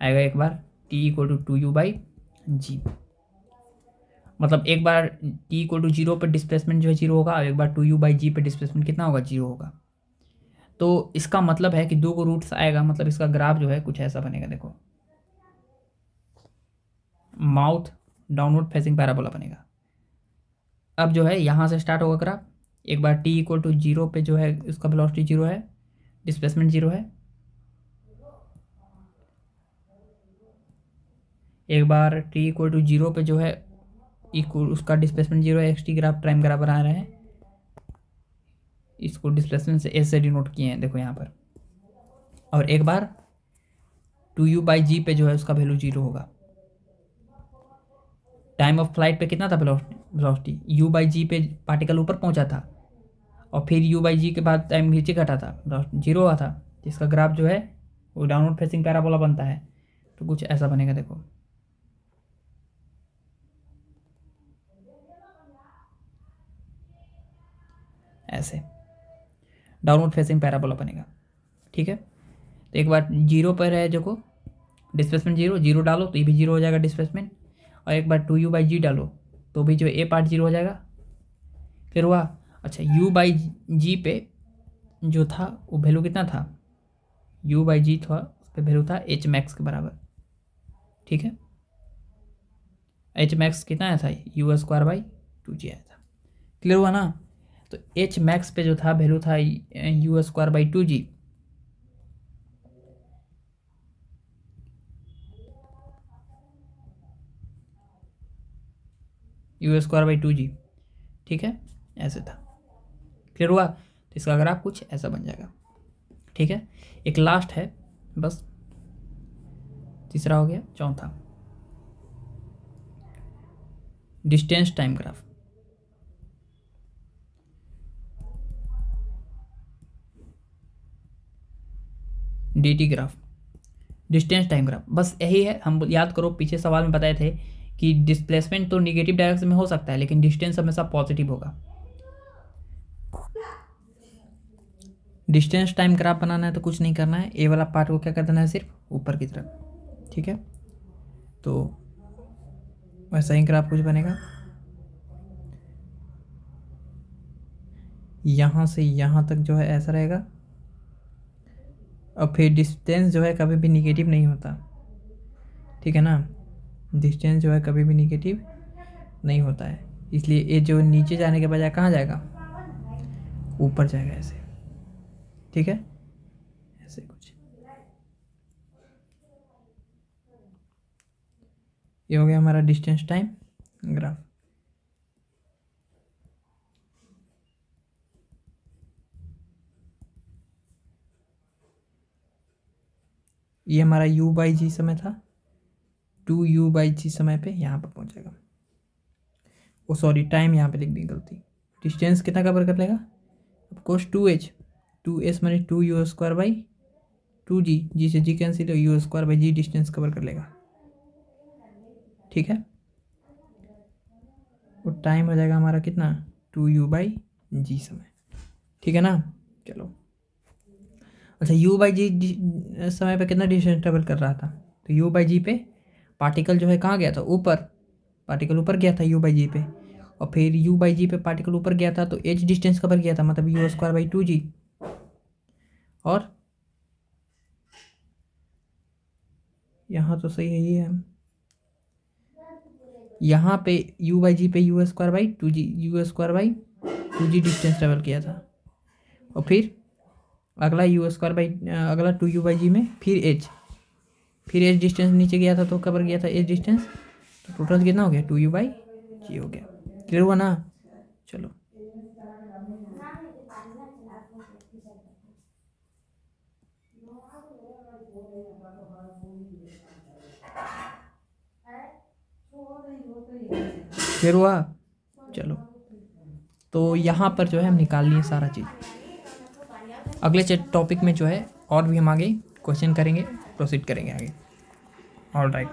आएगा एक बार टी इक्वल टू 2u/g। मतलब एक बार टी इक्वल टू जीरो पर डिस्प्लेसमेंट जो है जीरो होगा, और एक बार 2u/g पे डिस्प्लेसमेंट कितना होगा जीरो होगा। तो इसका मतलब है कि दो को रूट्स आएगा, मतलब इसका ग्राफ जो है कुछ ऐसा बनेगा। देखो माउथ डाउनवर्ड फेसिंग पैराबोला बनेगा। अब जो है यहाँ से स्टार्ट होगा ग्राफ, एक बार टी इक्वल टू जीरो पे जो है उसका वेलोसिटी जीरो है, डिस्प्लेसमेंट जीरो है, एक बार टी इक्वल टू जीरो पे जो है इक्वल उसका डिस्प्लेसमेंट जीरो है, x T graph time graph बना रहे हैं, इसको डिस्प्लेसमेंट से एस से डिनोट किए हैं देखो यहाँ पर। और एक बार 2u/g पे जो है उसका वैल्यू जीरो होगा। टाइम ऑफ फ्लाइट पे कितना था वेलोसिटी, u/g पे पार्टिकल ऊपर पहुंचा था, और फिर u/g के बाद टाइम नीचे घटा था, जीरो हुआ था, जिसका ग्राफ जो है वो डाउनवर्ड फेसिंग पैराबोला बनता है। तो कुछ ऐसा बनेगा देखो, ऐसे डाउनवर्ड फेसिंग पैराबोला बनेगा, ठीक है। तो एक बार जीरो पर है देखो डिस्प्लेसमेंट जीरो, जीरो डालो तो ये भी जीरो हो जाएगा डिस्प्लेसमेंट, और एक बार 2u/g डालो तो भी जो ए पार्ट जीरो हो जाएगा। फिर हुआ अच्छा u/g पे जो था वो वैल्यू कितना था, u/g था उस पर वैल्यू था एच मैक्स के बराबर, ठीक है। एच मैक्स कितना आया था u²/2g आया था, क्लियर हुआ ना। तो एच मैक्स पे जो था वैल्यू था u²/2g, u²/2g, ठीक है, ऐसे था, क्लियर हुआ। तो इसका ग्राफ कुछ ऐसा बन जाएगा, ठीक है। एक लास्ट है बस, तीसरा हो गया, चौथा distance time graph. dt graph, distance time graph, बस यही है। हम याद करो पीछे सवाल में बताए थे कि डिस्प्लेसमेंट तो निगेटिव डायरेक्शन में हो सकता है, लेकिन डिस्टेंस हमेशा पॉजिटिव होगा। डिस्टेंस टाइम ग्राफ बनाना है तो कुछ नहीं करना है, ए वाला पार्ट को क्या कर देना है सिर्फ ऊपर की तरफ, ठीक है। तो वैसा ही ग्राफ कुछ बनेगा, यहाँ से यहाँ तक जो है ऐसा रहेगा, और फिर डिस्टेंस जो है कभी भी निगेटिव नहीं होता, ठीक है ना, डिस्टेंस जो है कभी भी निगेटिव नहीं होता है, इसलिए ये जो नीचे जाने के बजाय कहाँ जाएगा, ऊपर जाएगा ऐसे, ठीक है, ऐसे कुछ। ये हो गया हमारा डिस्टेंस टाइम ग्राफ। ये हमारा u/g समय था, 2u/g समय पे यहाँ पर पहुँचेगा, ओ सॉरी टाइम यहाँ पे लिख दी गलती। डिस्टेंस कितना कवर कर लेगा, ऑफकोर्स 2h माने 2u²/2g, जी से जी कैंसिल, u²/g डिस्टेंस कवर कर लेगा, ठीक है। वो टाइम हो जाएगा हमारा कितना 2u/g समय, ठीक है ना। चलो अच्छा u/g समय पे कितना डिस्टेंस ट्रेवल कर रहा था, तो u/g पे पार्टिकल जो है कहाँ गया था ऊपर, पार्टिकल ऊपर गया था u/g पे, और फिर u/g पे पार्टिकल ऊपर गया था तो h डिस्टेंस कवर किया था, मतलब u²/2g। और यहाँ तो सही है, ये है, यहाँ पे u/g पे u²/2g डिस्टेंस ट्रेवल किया था, और फिर अगला अगला 2u/g में फिर h डिस्टेंस नीचे गया था तो कवर किया था h डिस्टेंस, तो टोटल कितना हो गया 2u/g हो गया। क्लियर हुआ ना? चलो क्लियर हुआ? चलो तो यहाँ पर जो है हम निकाल लिए सारा चीज़। अगले टॉपिक में जो है और भी हम आगे क्वेश्चन करेंगे, प्रोसीड करेंगे आगे। All right.